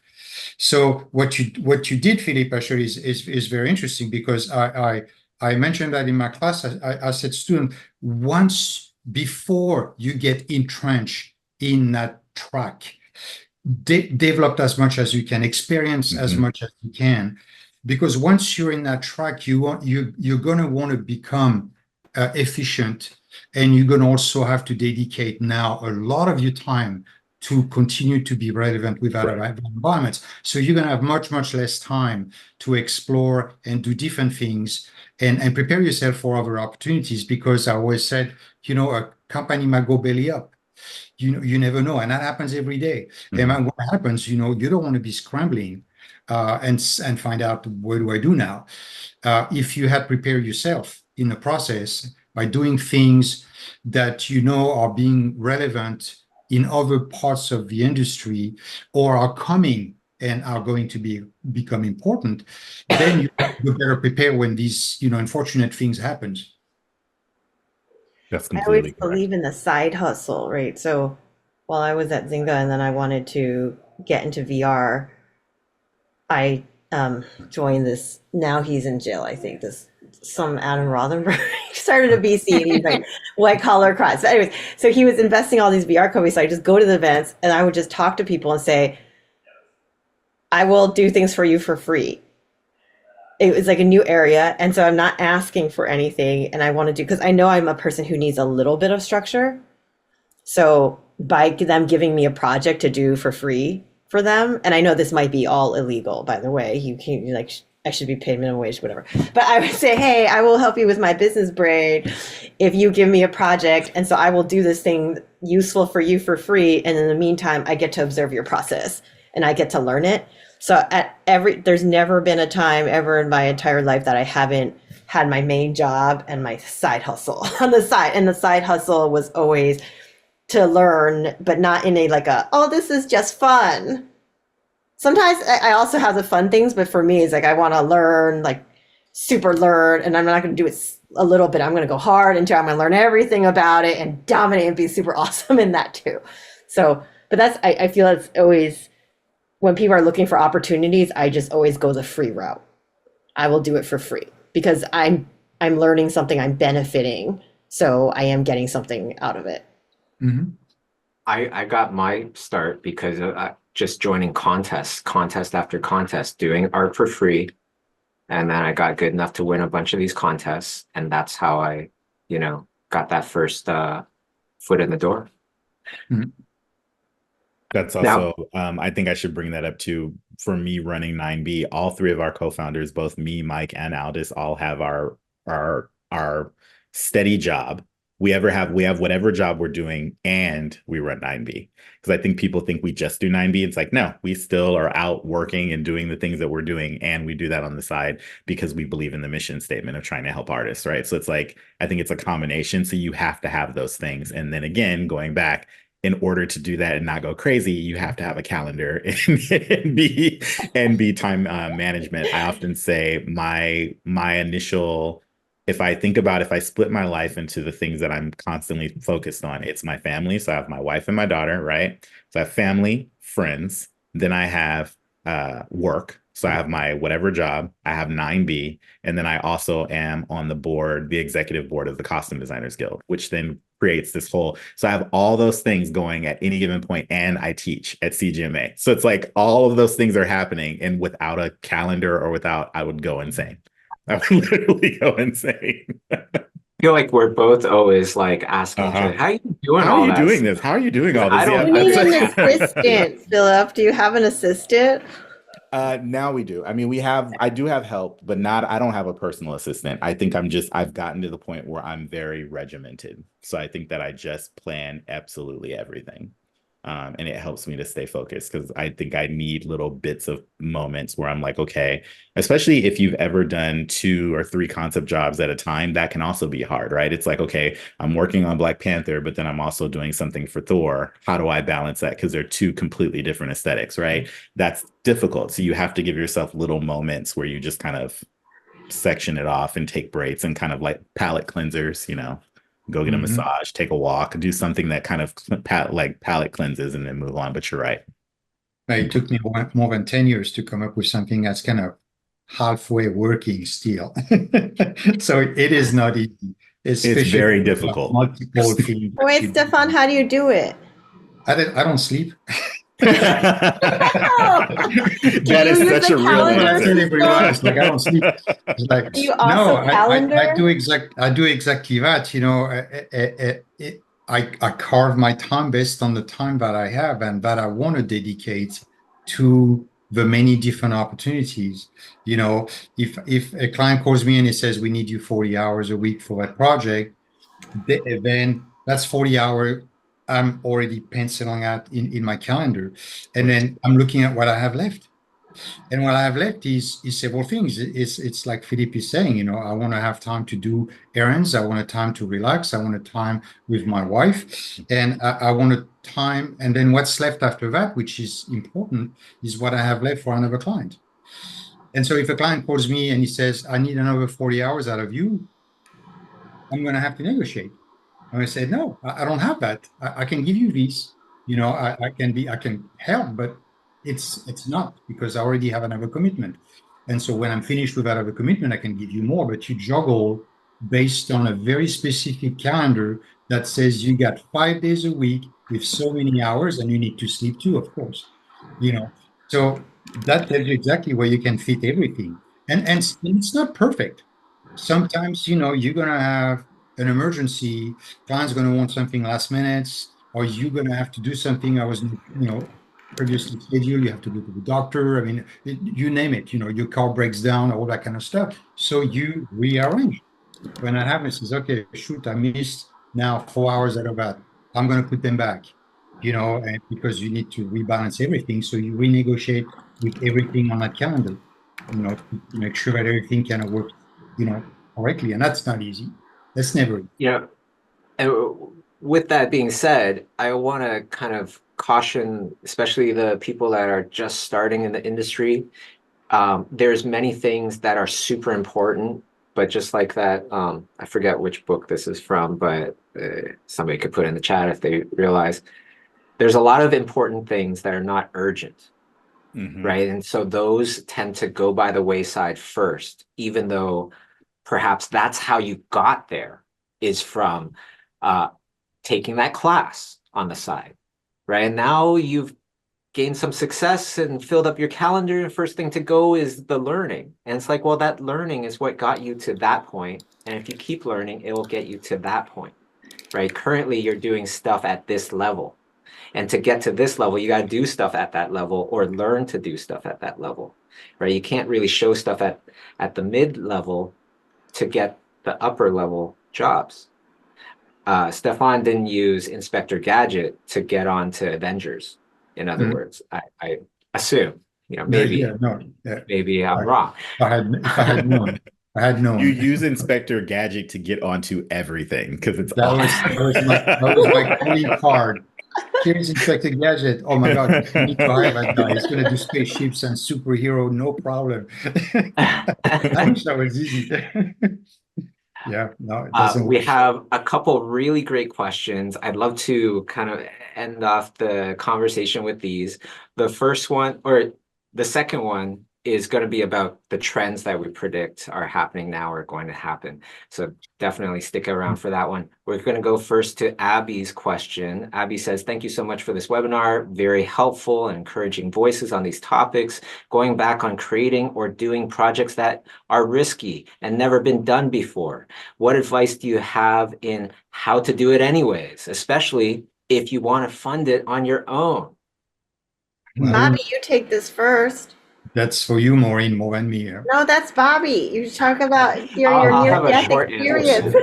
So what you did, Philippe, actually is very interesting, because I mentioned that in my class. I said, student, once before you get entrenched in that track, develop as much as you can, experience as much as you can, because once you're in that track, you're going to want to become efficient, and you're going to also have to dedicate now a lot of your time to continue to be relevant with other environments. So you're going to have much less time to explore and do different things, and prepare yourself for other opportunities, because I always said, you know, a company might go belly up. You never know, and that happens every day. And what happens, you know, you don't want to be scrambling and find out, what do I do now? If you had prepared yourself in the process by doing things that you know are being relevant in other parts of the industry, or are coming and are going to become important, then you're better prepared when these, you know, unfortunate things happen. That's I always completely correct. believe in the side hustle, right? So while I was at Zynga and then I wanted to get into VR, I joined this. Now he's in jail, I think. This some Adam Rothenberg started a BC and he's like white collar crimes. But anyways, so he was investing all these VR companies. So I just go to the events and I would just talk to people and say, I will do things for you for free. It was like a new area, and so I'm not asking for anything, and I want to do because I know I'm a person who needs a little bit of structure. So by them giving me a project to do for free for them, and I know this might be all illegal, by the way, you can't like I should be paid minimum wage, whatever. But I would say, hey, I will help you with my business brain if you give me a project, and so I will do this thing useful for you for free, and in the meantime, I get to observe your process and I get to learn it. So there's never been a time ever in my entire life that I haven't had my main job and my side hustle on the side. And the side hustle was always to learn, but not in a like a, oh, this is just fun. Sometimes I also have the fun things, but for me, it's like I want to learn, like super learn, and I'm not going to do it a little bit. I'm going to go hard until I'm going to learn everything about it and dominate and be super awesome in that too. So, but I feel it's always, when people are looking for opportunities, I just always go the free route. I will do it for free because I'm learning something, I'm benefiting, so I am getting something out of it. Mm-hmm. I got my start because of just joining contest after contest, doing art for free. And then I got good enough to win a bunch of these contests. And that's how I, got that first foot in the door. Mm-hmm. That's also, I think I should bring that up too. For me running 9B, all three of our co-founders, both me, Mike, and Aldis, all have our steady job. We have whatever job we're doing, and we run 9B. Because I think people think we just do 9B. It's like, no, we still are out working and doing the things that we're doing, and we do that on the side because we believe in the mission statement of trying to help artists, right? So it's like, I think it's a combination. So you have to have those things. And then again, going back, in order to do that and not go crazy, you have to have a calendar and be time management. I often say my initial, if I split my life into the things that I'm constantly focused on, it's my family. So I have my wife and my daughter, right? So I have family, friends. Then I have work. So I have my whatever job. I have 9B. And then I also am on the executive board of the Costume Designers Guild, which then creates this whole, so I have all those things going at any given point, and I teach at CGMA. So it's like all of those things are happening, and without a calendar or I would go insane. I would literally go insane. I feel like we're both always like asking each other, how are you doing How all are you that doing stuff? this? How are you doing all this? I don't- You need an assistant, Philip. Do you have an assistant? Now we do. I mean, I do have help, but I don't have a personal assistant. I think I've gotten to the point where I'm very regimented. So I think that I just plan absolutely everything. And it helps me to stay focused because I think I need little bits of moments where I'm like, okay, especially if you've ever done 2 or 3 concept jobs at a time, that can also be hard, right? It's like, okay, I'm working on Black Panther, but then I'm also doing something for Thor. How do I balance that? Because they're 2 completely different aesthetics, right? That's difficult. So you have to give yourself little moments where you just kind of section it off and take breaks and kind of like palate cleansers, go get a massage, take a walk, do something that kind of palate cleanses, and then move on. But you're right. It took me more than 10 years to come up with something that's kind of halfway working still. So it is not easy. It's very difficult. Multiple things. Wait, Stephan, how do you do it? I don't sleep. That is such a real answer. It's like I don't sleep. It's like, Do you also calendar? I do exactly that. I carve my time based on the time that I have and that I want to dedicate to the many different opportunities. If a client calls me and he says we need you 40 hours a week for that project, then that's 40 hours. I'm already penciling out in my calendar, and then I'm looking at what I have left. And what I have left is several things. It's like Philippe is saying, I want to have time to do errands. I want time to relax. I want a time with my wife, and I want a time. And then what's left after that, which is important, is what I have left for another client. And so if a client calls me and he says, I need another 40 hours out of you, I'm going to have to negotiate. And I said, no, I don't have that. I can give you these, I can help, but it's not, because I already have another commitment. And so when I'm finished with that other commitment, I can give you more, but you juggle based on a very specific calendar that says you got 5 days a week with so many hours, and you need to sleep too, of course. So that tells you exactly where you can fit everything. And it's not perfect. Sometimes, you're gonna have an emergency, client's gonna want something last minute, or you're gonna have to do something I was, previously scheduled. You have to go to the doctor. I mean, you name it, your car breaks down, all that kind of stuff. So you rearrange. When that happens, it's okay, shoot, I missed now 4 hours out of that. I'm gonna put them back, and because you need to rebalance everything. So you renegotiate with everything on that calendar, to make sure that everything kind of works, correctly. And that's not easy. That's never easy. Yeah. And with that being said, I want to kind of caution, especially the people that are just starting in the industry. There's many things that are super important, but just like that, I forget which book this is from, but somebody could put in the chat if they realize. There's a lot of important things that are not urgent, right? And so those tend to go by the wayside first, even though perhaps that's how you got there, is from taking that class on the side, right? And now you've gained some success and filled up your calendar, and first thing to go is the learning. And it's like, well, that learning is what got you to that point. And if you keep learning, it will get you to that point, right? Currently, you're doing stuff at this level. And to get to this level, you got to do stuff at that level, or learn to do stuff at that level, right? You can't really show stuff at the mid level to get the upper level jobs. Stephan didn't use Inspector Gadget to get on to Avengers. In other words, I assume, maybe I'm wrong. If I had known. You use Inspector Gadget to get onto everything because it's that was my calling card. Here's Inspector Gadget. Oh my God, you need to hire that guy. He's gonna do spaceships and superhero, no problem. I wish that was easy. Yeah, no, it doesn't We work. have a couple really great questions. I'd love to kind of end off the conversation with these. The first one, or the second one, is going to be about the trends that we predict are happening now or going to happen. So definitely stick around for that one. We're going to go first to Abby's question. Abby says, thank you so much for this webinar. Very helpful and encouraging voices on these topics. Going back on creating or doing projects that are risky and never been done before. What advice do you have in how to do it anyways, especially if you want to fund it on your own? Bobby, you take this first. That's for you, Maureen, more than me. Yeah. No, that's Bobby. You talk about your I'll have a near-death short experience.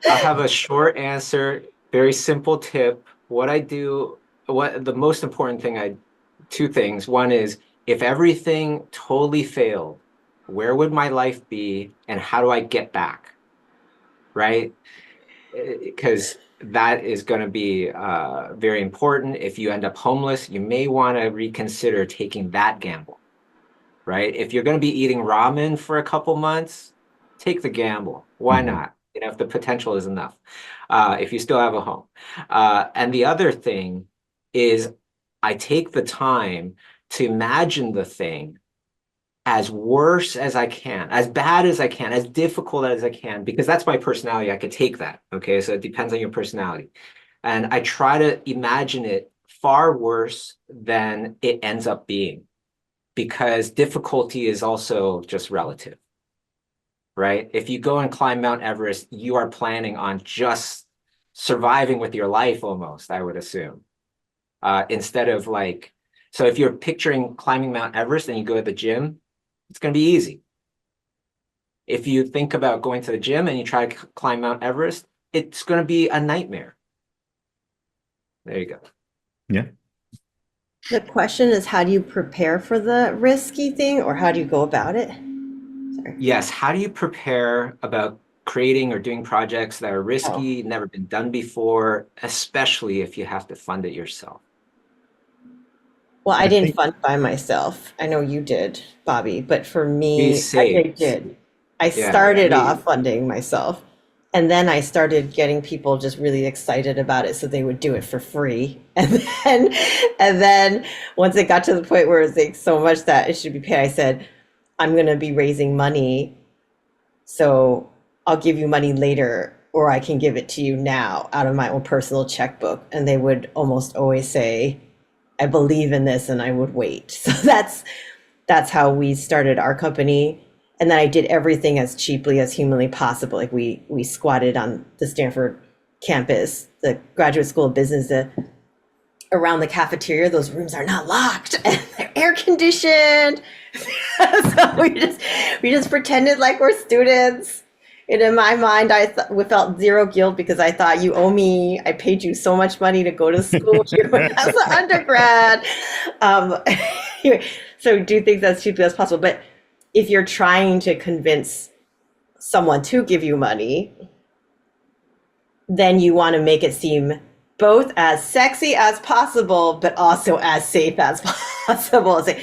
I'll have a short answer, very simple tip. What I do, the most important thing, two things. One is, if everything totally failed, where would my life be and how do I get back? Right? Because that is going to be very important. If you end up homeless, you may want to reconsider taking that gamble, right? If you're going to be eating ramen for a couple months, take the gamble. Why not? If the potential is enough, if you still have a home. And the other thing is, I take the time to imagine the thing as worse as I can, as bad as I can, as difficult as I can, because that's my personality. I could take that. Okay. So it depends on your personality. And I try to imagine it far worse than it ends up being, because difficulty is also just relative, right? If you go and climb Mount Everest, you are planning on just surviving with your life almost, I would assume. Instead of so if you're picturing climbing Mount Everest and you go to the gym, it's going to be easy. If you think about going to the gym and you try to climb Mount Everest, it's going to be a nightmare. There you go. Yeah. The question is, how do you prepare for the risky thing, or how do you go about it? Sorry. Yes. How do you prepare about creating or doing projects that are risky, never been done before, especially if you have to fund it yourself? Well, I didn't fund by myself. I know you did, Bobby, but for me, I did. I started off funding myself. And then I started getting people just really excited about it, so they would do it for free. And then once it got to the point where it's like so much that it should be paid, I said, I'm going to be raising money, so I'll give you money later, or I can give it to you now out of my own personal checkbook. And they would almost always say, I believe in this, and I would wait. So that's how we started our company. And then I did everything as cheaply as humanly possible. Like we squatted on the Stanford campus, the Graduate School of Business, around the cafeteria. Those rooms are not locked and they're air conditioned. So we just pretended like we're students. And in my mind, we felt zero guilt because I thought, you owe me. I paid you so much money to go to school here as an undergrad. So do things as cheaply as possible. But if you're trying to convince someone to give you money, then you want to make it seem both as sexy as possible, but also as safe as possible. So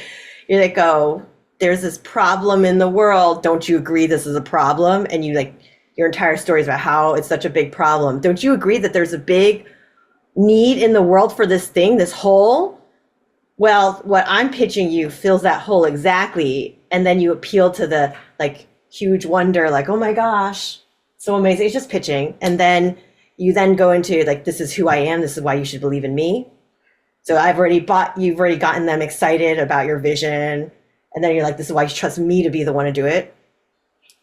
you're like, oh, there's this problem in the world. Don't you agree this is a problem? And you like, your entire story is about how it's such a big problem. Don't you agree that there's a big need in the world for this thing, this hole? Well, what I'm pitching you fills that hole exactly. And then you appeal to the like huge wonder, like, oh my gosh, so amazing. It's just pitching. And then you then go into like, this is who I am. This is why you should believe in me. So you've already gotten them excited about your vision. And then you're like, this is why you trust me to be the one to do it.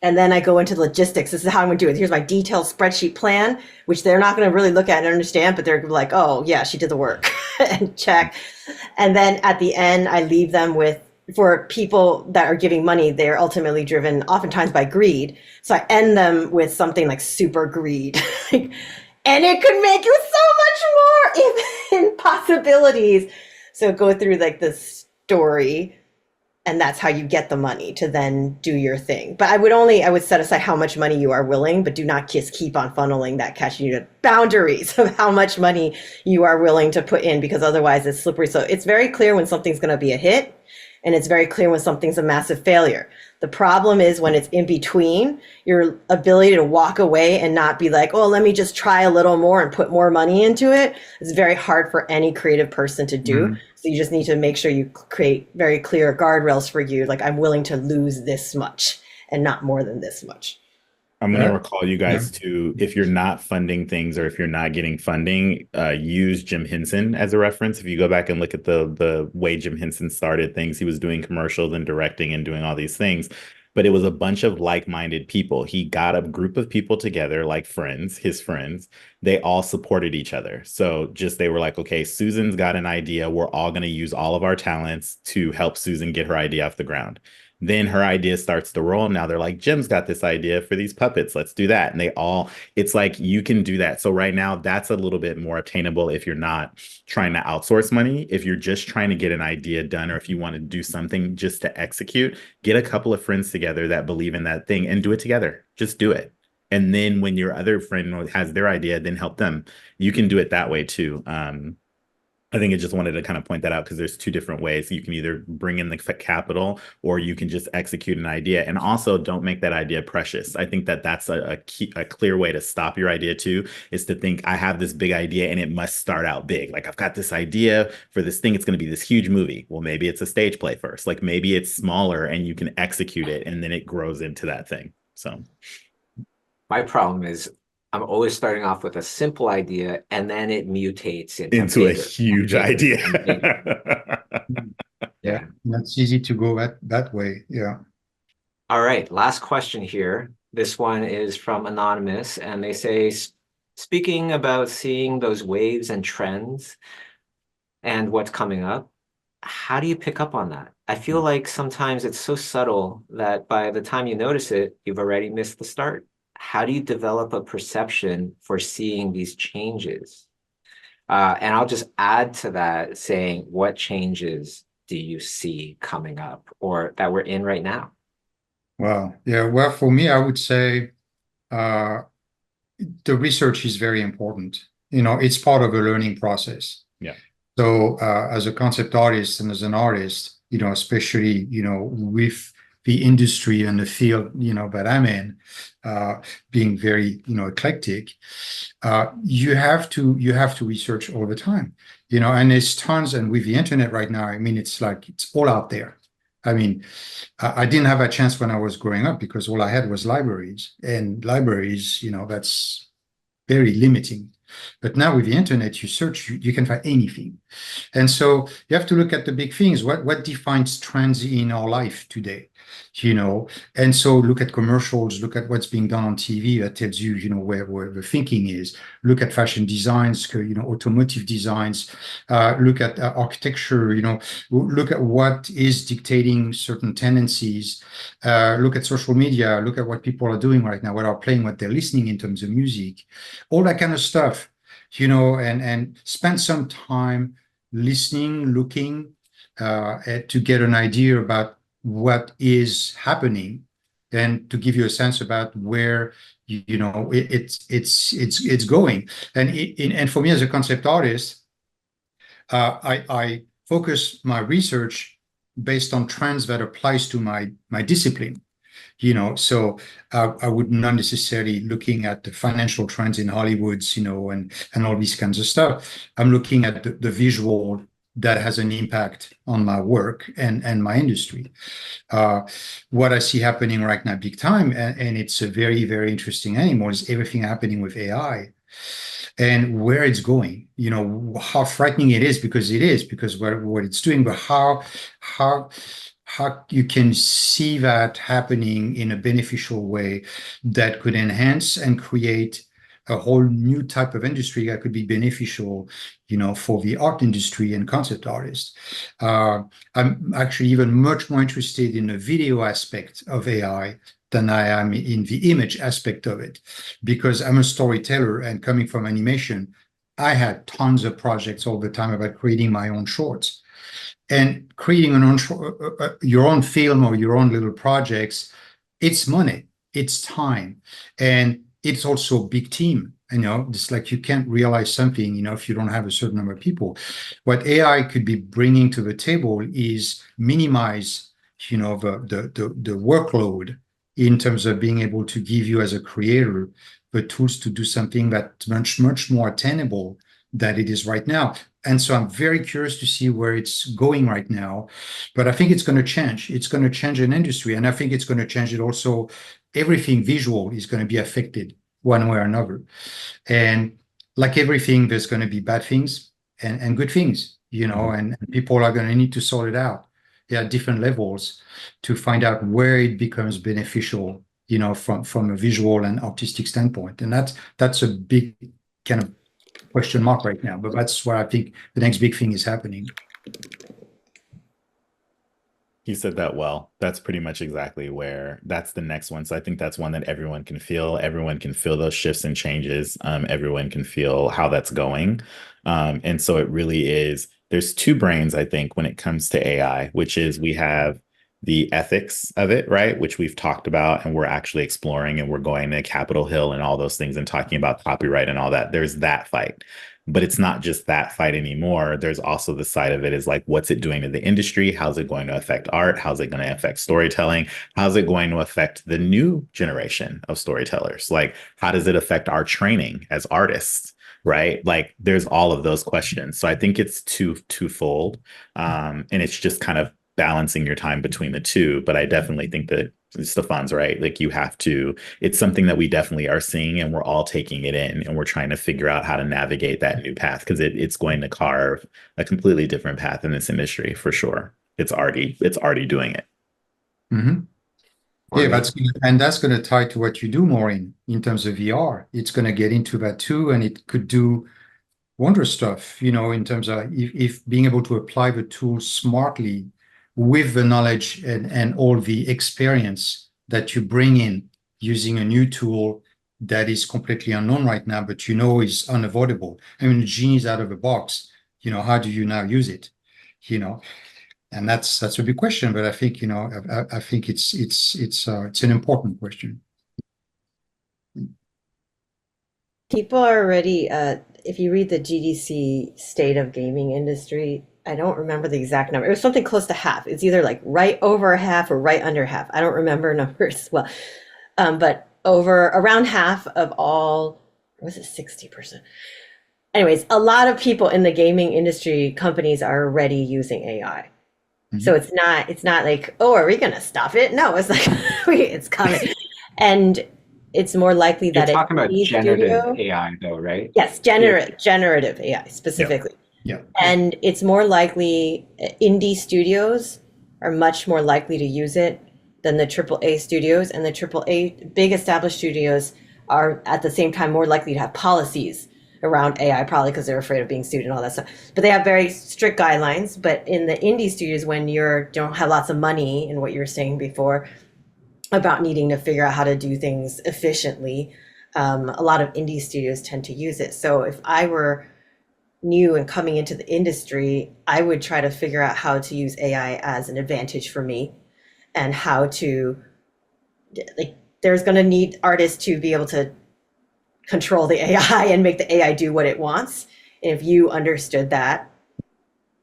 And then I go into the logistics. This is how I'm going to do it. Here's my detailed spreadsheet plan, which they're not going to really look at and understand, but they're like, oh yeah, she did the work and check. And then at the end, I leave them with, for people that are giving money, they're ultimately driven oftentimes by greed. So I end them with something like super greed. And it could make you so much more in possibilities. So go through like this story, and that's how you get the money to then do your thing. But I would set aside how much money you are willing, but do not just keep on funneling that cash. You need boundaries of how much money you are willing to put in, because otherwise it's slippery. So it's very clear when something's going to be a hit, and it's very clear when something's a massive failure. The problem is when it's in between, your ability to walk away and not be like, oh, let me just try a little more and put more money into it. It's very hard for any creative person to do. Mm-hmm. So you just need to make sure you create very clear guardrails for you. Like, I'm willing to lose this much and not more than this much. I'm going to recall you guys to, if you're not funding things or if you're not getting funding, use Jim Henson as a reference. If you go back and look at the way Jim Henson started things, he was doing commercials and directing and doing all these things. But it was a bunch of like-minded people. He got a group of people together, like friends, his friends. They all supported each other. So they were like, okay, Susan's got an idea. We're all going to use all of our talents to help Susan get her idea off the ground. Then her idea starts to roll. Now they're like, Jim's got this idea for these puppets. Let's do that. And it's like, you can do that. So right now, that's a little bit more attainable if you're not trying to outsource money. If you're just trying to get an idea done, or if you want to do something just to execute, get a couple of friends together that believe in that thing and do it together. Just do it. And then when your other friend has their idea, then help them. You can do it that way too. I think I just wanted to kind of point that out because there's two different ways. You can either bring in the capital, or you can just execute an idea. And also, don't make that idea precious. I think that's a clear way to stop your idea too, is to think, I have this big idea and it must start out big. Like, I've got this idea for this thing. It's going to be this huge movie. Well, maybe it's a stage play first. Like, maybe it's smaller and you can execute it and then it grows into that thing. So my problem is, I'm always starting off with a simple idea, and then it mutates into a huge idea. Yeah, that's easy to go that way. Yeah. All right, last question here. This one is from Anonymous, and they say, speaking about seeing those waves and trends and what's coming up, how do you pick up on that? I feel like sometimes it's so subtle that by the time you notice it, you've already missed the start. How do you develop a perception for seeing these changes? And I'll just add to that saying, what changes do you see coming up or that we're in right now? Well, yeah, well, for me, I would say the research is very important. It's part of a learning process. Yeah. So as a concept artist and as an artist, especially, with the industry and the field, that I'm in, being very, eclectic, you have to research all the time, and there's tons, and with the internet right now, I mean, it's like, it's all out there. I mean, I didn't have a chance when I was growing up because all I had was libraries, and libraries, that's very limiting. But now with the internet, you search, you can find anything. And so you have to look at the big things. What defines trends in our life today? And so look at commercials, look at what's being done on TV. That tells you, where the thinking is. Look at fashion designs, automotive designs. Look at architecture. Look at what is dictating certain tendencies. Look at social media. Look at what people are doing right now, what are playing, what they're listening in terms of music, all that kind of stuff. And spend some time listening, looking, to get an idea about what is happening, and to give you a sense about where it's going. And for me as a concept artist, I focus my research based on trends that applies to my discipline. So I would not necessarily looking at the financial trends in Hollywoods, and all these kinds of stuff. I'm looking at the visual that has an impact on my work and my industry. What I see happening right now, big time, and it's a very, very interesting animal, is everything happening with AI and where it's going. How frightening it is, because what it's doing, but how you can see that happening in a beneficial way that could enhance and create a whole new type of industry that could be beneficial, for the art industry and concept artists. I'm actually even much more interested in the video aspect of AI than I am in the image aspect of it, because I'm a storyteller, and coming from animation, I had tons of projects all the time about creating my own shorts. And creating your own film or your own little projects, it's money, it's time, and it's also a big team. It's like you can't realize something, if you don't have a certain number of people. What AI could be bringing to the table is minimize, the workload, in terms of being able to give you as a creator the tools to do something that's much, much more attainable than it is right now. And so I'm very curious to see where it's going right now. But I think it's going to change. It's going to change an industry. And I think it's going to change it also. Everything visual is going to be affected one way or another. And like everything, there's going to be bad things and good things, and people are going to need to sort it out. There are different levels to find out where it becomes beneficial, from a visual and artistic standpoint. And that's a big kind of question mark right now, but that's where I think the next big thing is happening. He said that well. That's pretty much exactly where that's the next one. So I think that's one that everyone can feel. Everyone can feel those shifts and changes. Everyone can feel how that's going. And so it really is, there's two brains, I think, when it comes to AI, which is we have the ethics of it, right? Which we've talked about and we're actually exploring, and we're going to Capitol Hill and all those things and talking about copyright and all that. There's that fight. But it's not just that fight anymore. There's also the side of it is like, what's it doing to the industry? How's it going to affect art? How's it going to affect storytelling? How's it going to affect the new generation of storytellers? Like, how does it affect our training as artists? Right? Like, there's all of those questions. So I think it's twofold. And it's just kind of balancing your time between the two. But I definitely think that Stephan's right. Like, you have to, it's something that we definitely are seeing, and we're all taking it in, and we're trying to figure out how to navigate that new path, because it's going to carve a completely different path in this industry for sure. It's already doing it. Mm-hmm. Yeah, that's going to tie to what you do, Maureen, in terms of VR. It's going to get into that too, and it could do wondrous stuff, in terms of if being able to apply the tool smartly with the knowledge and all the experience that you bring in using a new tool that is completely unknown right now, but is unavoidable. I mean, the genie is out of the box. How do you now use it? And that's a big question. But I think I think it's an important question. People are already, if you read the GDC State of Gaming Industry I don't remember the exact number. It was something close to half. It's either like right over half or right under half. I don't remember numbers well. But over around half of all, was it 60%? Anyways, a lot of people in the gaming industry companies are already using AI. So it's not like, oh, are we gonna stop it? No, it's like it's coming. And it's more likely You're that talking about generative studio, AI though, right? yes, generative AI specifically. Yeah. And it's more likely, indie studios are much more likely to use it than the AAA studios, and the AAA big established studios are at the same time more likely to have policies around AI, probably because they're afraid of being sued and all that stuff. But they have very strict guidelines. But in the indie studios, when you don't have lots of money, and what you were saying before about needing to figure out how to do things efficiently, a lot of indie studios tend to use it. So if I were new and coming into the industry, I would try to figure out how to use AI as an advantage for me, and how to, like, there's going to need artists to be able to control the AI and make the AI do what it wants. And if you understood that,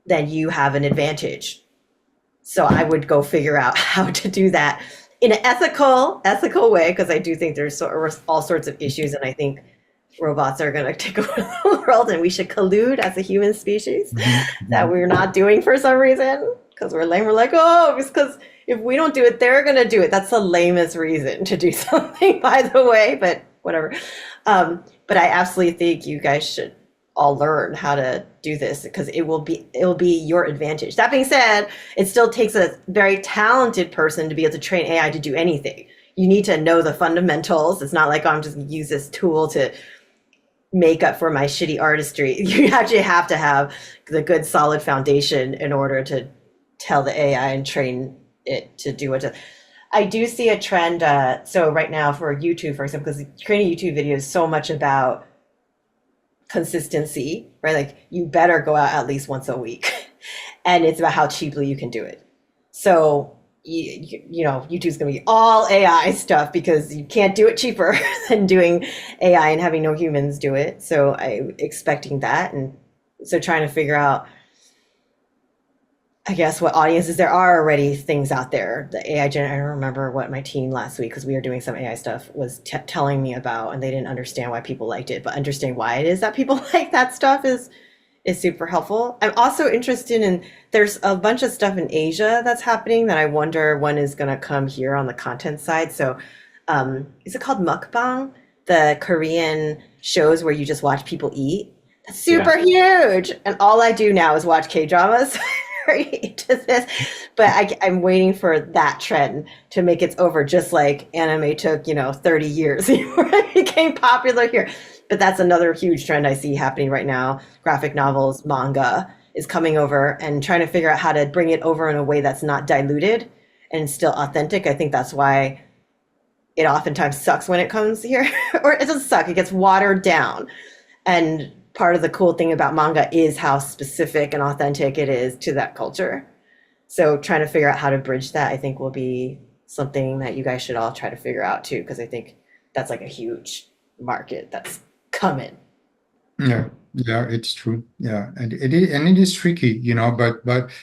then you have an advantage. So I would go figure out how to do that in an ethical way, because I do think there's all sorts of issues, and I think robots are going to take over the world, and we should collude as a human species that we're not doing for some reason, because we're lame. We're like, oh, it's because if we don't do it, they're going to do it. That's the lamest reason to do something, by the way, but whatever. But I absolutely think you guys should all learn how to do this, because it will be your advantage. That being said, it still takes a very talented person to be able to train AI to do anything. You need to know the fundamentals. It's not like, oh, I'm just going to use this tool to make up for my shitty artistry. You actually have to have the good solid foundation in order to tell the AI and train it to do what. I do see a trend. So right now for YouTube, for example, because creating YouTube videos is so much about consistency, right? Like, you better go out at least once a week, and it's about how cheaply you can do it. So you know, YouTube's gonna be all AI stuff, because you can't do it cheaper than doing AI and having no humans do it. So I'm expecting that, and so trying to figure out, I guess, what audiences there are already things out there. The AI I don't remember what my team last week, because we were doing some AI stuff, was telling me about, and they didn't understand why people liked it, but understanding why it is that people like that stuff is super helpful. I'm also interested in, there's a bunch of stuff in Asia that's happening that I wonder when is going to come here on the content side. So is it called mukbang? The Korean shows where you just watch people eat. That's super huge. And all I do now is watch K-dramas. Into this, but I'm waiting for that trend to make its over, just like anime took 30 years before it became popular here. But that's another huge trend I see happening right now. Graphic novels, manga is coming over, and trying to figure out how to bring it over in a way that's not diluted and still authentic. I think that's why it oftentimes sucks when it comes here, or it doesn't suck, it gets watered down. And part of the cool thing about manga is how specific and authentic it is to that culture. So trying to figure out how to bridge that, I think, will be something that you guys should all try to figure out too, because I think that's like a huge market that's coming. Yeah, it's true. Yeah, and it is tricky, but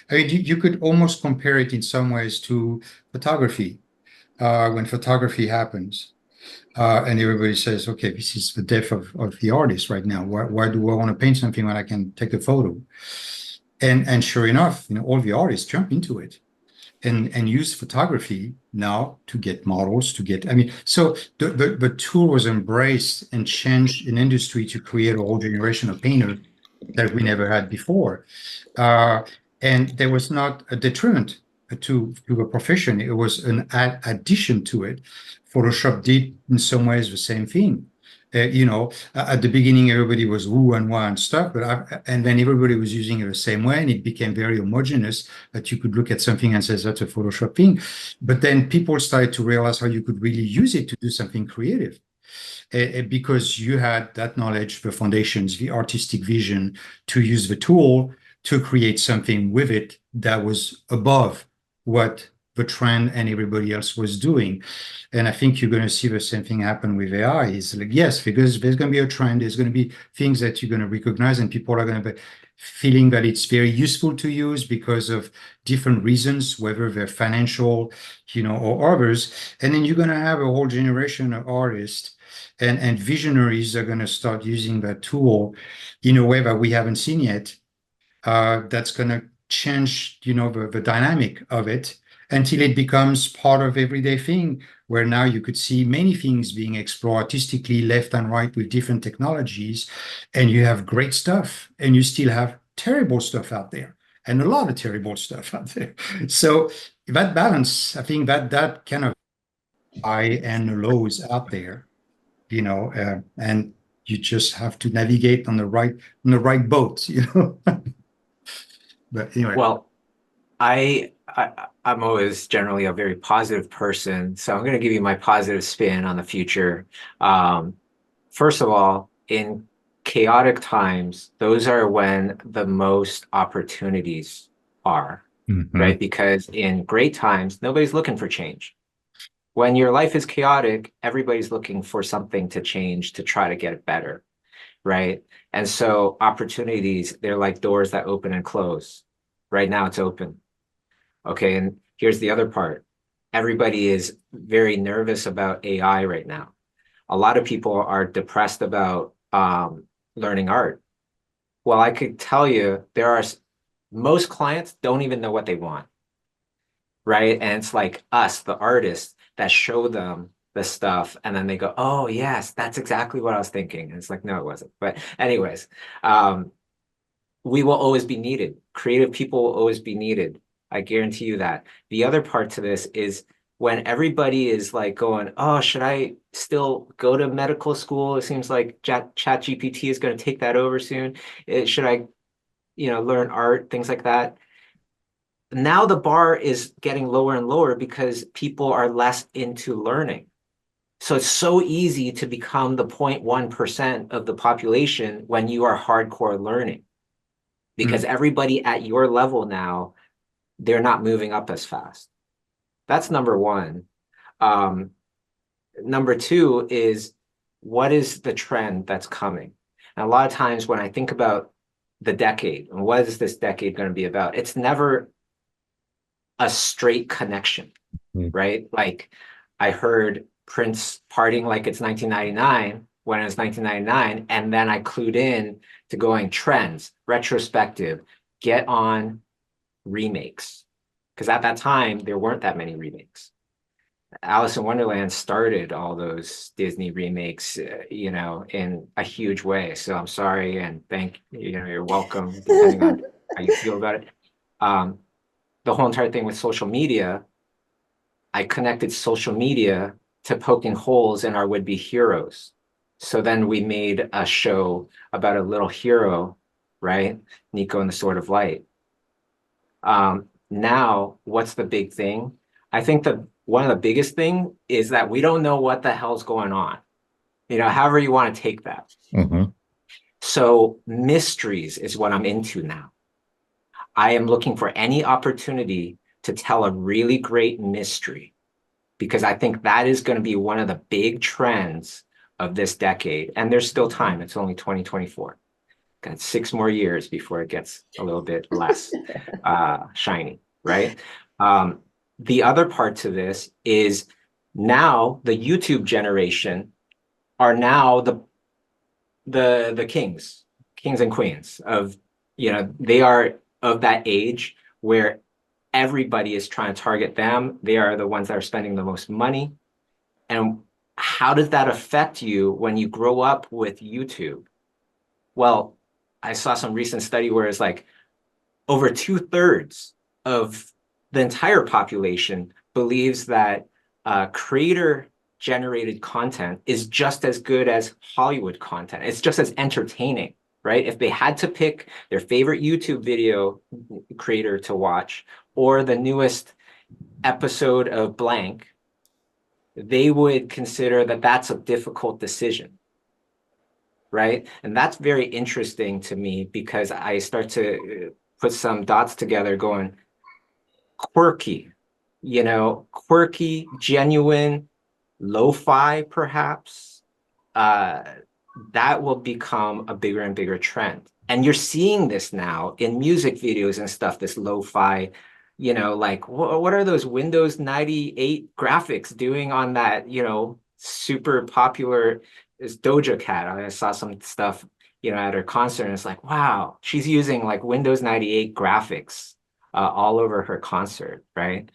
I mean, you could almost compare it in some ways to photography. When photography happens, and everybody says, okay, this is the death of the artist right now. Why do I want to paint something when I can take a photo? And sure enough, all the artists jump into it and use photography now to get models, so the tool was embraced and changed an industry to create a whole generation of painters that we never had before. And there was not a detriment to a profession. It was an addition to it. Photoshop did in some ways the same thing. At the beginning, everybody was woo and wah and stuff, and then everybody was using it the same way, and it became very homogeneous that you could look at something and say, that's a Photoshop thing. But then people started to realize how you could really use it to do something creative. Because you had that knowledge, the foundations, the artistic vision to use the tool to create something with it that was above what the trend and everybody else was doing. And I think you're going to see the same thing happen with AI. Is like, yes, because there's going to be a trend, there's going to be things that you're going to recognize, and people are going to be, feeling that it's very useful to use because of different reasons, whether they're financial, or others. And then you're going to have a whole generation of artists and visionaries are going to start using that tool in a way that we haven't seen yet. That's going to change, the dynamic of it until it becomes part of everyday thing, where now you could see many things being explored artistically left and right with different technologies, and you have great stuff, and you still have terrible stuff out there, and a lot of terrible stuff out there. So that balance, I think that kind of high and lows out there, and you just have to navigate on the right boat, But anyway. Well, I'm always generally a very positive person, so I'm going to give you my positive spin on the future. First of all, in chaotic times, those are when the most opportunities are, right? Because in great times, nobody's looking for change. When your life is chaotic, everybody's looking for something to change to try to get it better, right? And so opportunities, they're like doors that open and close. Right now it's open. Okay, and here's the other part. Everybody is very nervous about AI right now. A lot of people are depressed about learning art. Well, I could tell you most clients don't even know what they want, right? And it's like us, the artists, that show them the stuff, and then they go, oh yes, that's exactly what I was thinking. And it's like, no, it wasn't. But anyways, we will always be needed. Creative people will always be needed. I guarantee you that. The other part to this is when everybody is like going, oh, should I still go to medical school? It seems like ChatGPT is going to take that over soon. Should I, learn art, things like that? Now the bar is getting lower and lower because people are less into learning. So it's so easy to become the 0.1% of the population when you are hardcore learning. Because everybody at your level now, they're not moving up as fast. That's number one. Number two is, what is the trend that's coming? And a lot of times when I think about the decade, and what is this decade going to be about? It's never a straight connection, right? Like I heard Prince partying like it's 1999 when it was 1999, and then I clued in to going trends, retrospective, get on remakes. Because at that time, there weren't that many remakes. Alice in Wonderland started all those Disney remakes, in a huge way. So I'm sorry and you're welcome, depending on how you feel about it. The whole entire thing with social media, I connected social media to poking holes in our would-be heroes. So then we made a show about a little hero, right? Nico and the Sword of Light. Now, what's the big thing? I think one of the biggest thing is that we don't know what the hell's going on. However you want to take that. So mysteries is what I'm into now. I am looking for any opportunity to tell a really great mystery, because I think that is going to be one of the big trends of this decade. And there's still time. It's only 2024. Got 6 more years before it gets a little bit less shiny, right? The other part to this is now the YouTube generation are now the kings and queens of, they are of that age where everybody is trying to target them. They are the ones that are spending the most money. And how does that affect you when you grow up with YouTube? Well, I saw some recent study where it's like over 2/3 of the entire population believes that creator-generated content is just as good as Hollywood content. It's just as entertaining, right? If they had to pick their favorite YouTube video creator to watch or the newest episode of blank, they would consider that that's a difficult decision, right? And that's very interesting to me because I start to put some dots together going, quirky, quirky, genuine, lo-fi perhaps, that will become a bigger and bigger trend. And you're seeing this now in music videos and stuff, this lo-fi, like what are those Windows 98 graphics doing on that, super popular is Doja Cat. I saw some stuff, at her concert, and it's like, wow, she's using like Windows 98 graphics all over her concert, right?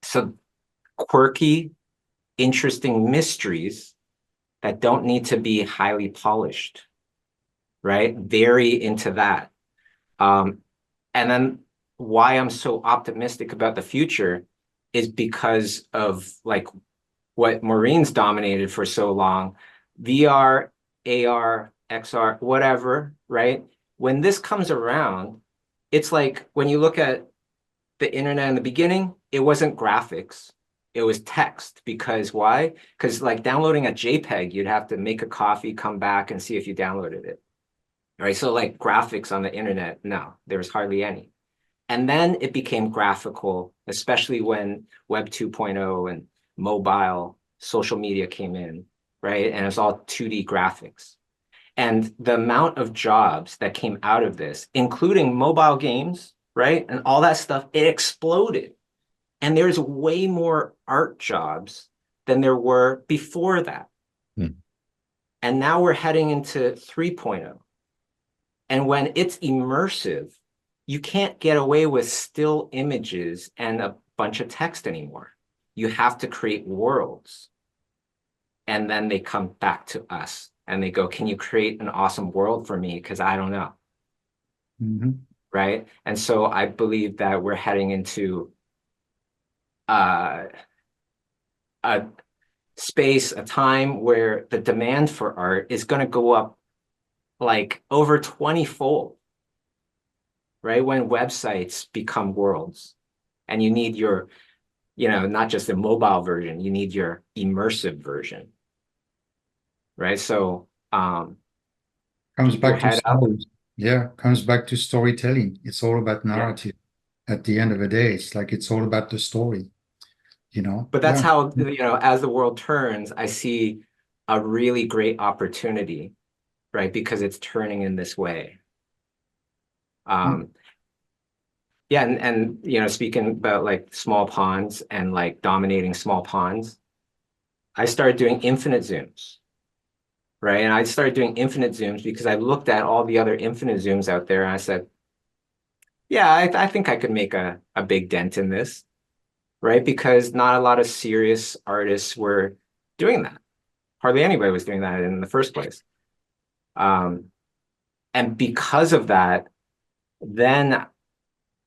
So quirky, interesting mysteries that don't need to be highly polished, right? Very into that. And then why I'm so optimistic about the future is because of like what Maureen's dominated for so long, VR, AR, XR, whatever, right? When this comes around, it's like when you look at the internet in the beginning, it wasn't graphics. It was text. Because why? Because like downloading a JPEG, you'd have to make a coffee, come back and see if you downloaded it. Right. So like graphics on the internet, no, there was hardly any. And then it became graphical, especially when Web 2.0 and mobile social media came in, right? And it's all 2D graphics. And the amount of jobs that came out of this, including mobile games, right? And all that stuff, it exploded. And there's way more art jobs than there were before that. And now we're heading into 3.0. And when it's immersive, you can't get away with still images and a bunch of text anymore. You have to create worlds. And then they come back to us and they go, can you create an awesome world for me? Because I don't know. Right. And so I believe that we're heading into a space, a time where the demand for art is going to go up like over 20-fold, right? When websites become worlds and you need your, not just a mobile version, you need your immersive version, right? So comes back to stories. Yeah, comes back to storytelling. It's all about narrative. At the end of the day, it's like it's all about the story, But that's how, as the world turns, I see a really great opportunity, right? Because it's turning in this way. Yeah, and speaking about like small ponds and like dominating small ponds, I started doing infinite zooms, right? And I started doing infinite zooms because I looked at all the other infinite zooms out there and I said, yeah, I think I could make a big dent in this, right? Because not a lot of serious artists were doing that. Hardly anybody was doing that in the first place. And because of that, then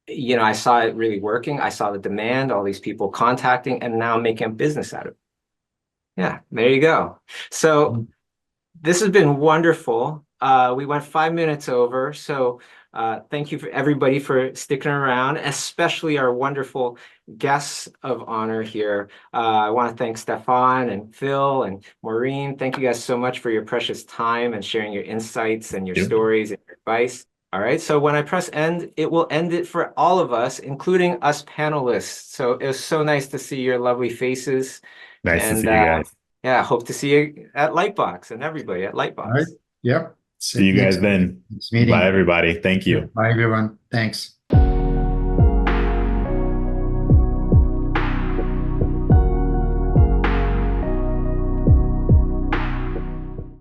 I saw it really working. I saw the demand, all these people contacting, and now making a business out of it. Yeah, there you go. So this has been wonderful. We went 5 minutes over. So thank you for everybody for sticking around, especially our wonderful guests of honor here. I want to thank Stephan and Phil and Maureen. Thank you guys so much for your precious time and sharing your insights and your stories and your advice. All right, so when I press end, it will end it for all of us, including us panelists. So it was so nice to see your lovely faces. Nice to see you guys. Yeah, hope to see you at Lightbox and everybody at Lightbox. All right. Yep. See you guys then. Bye, everybody. Thank you. Bye, everyone. Thanks.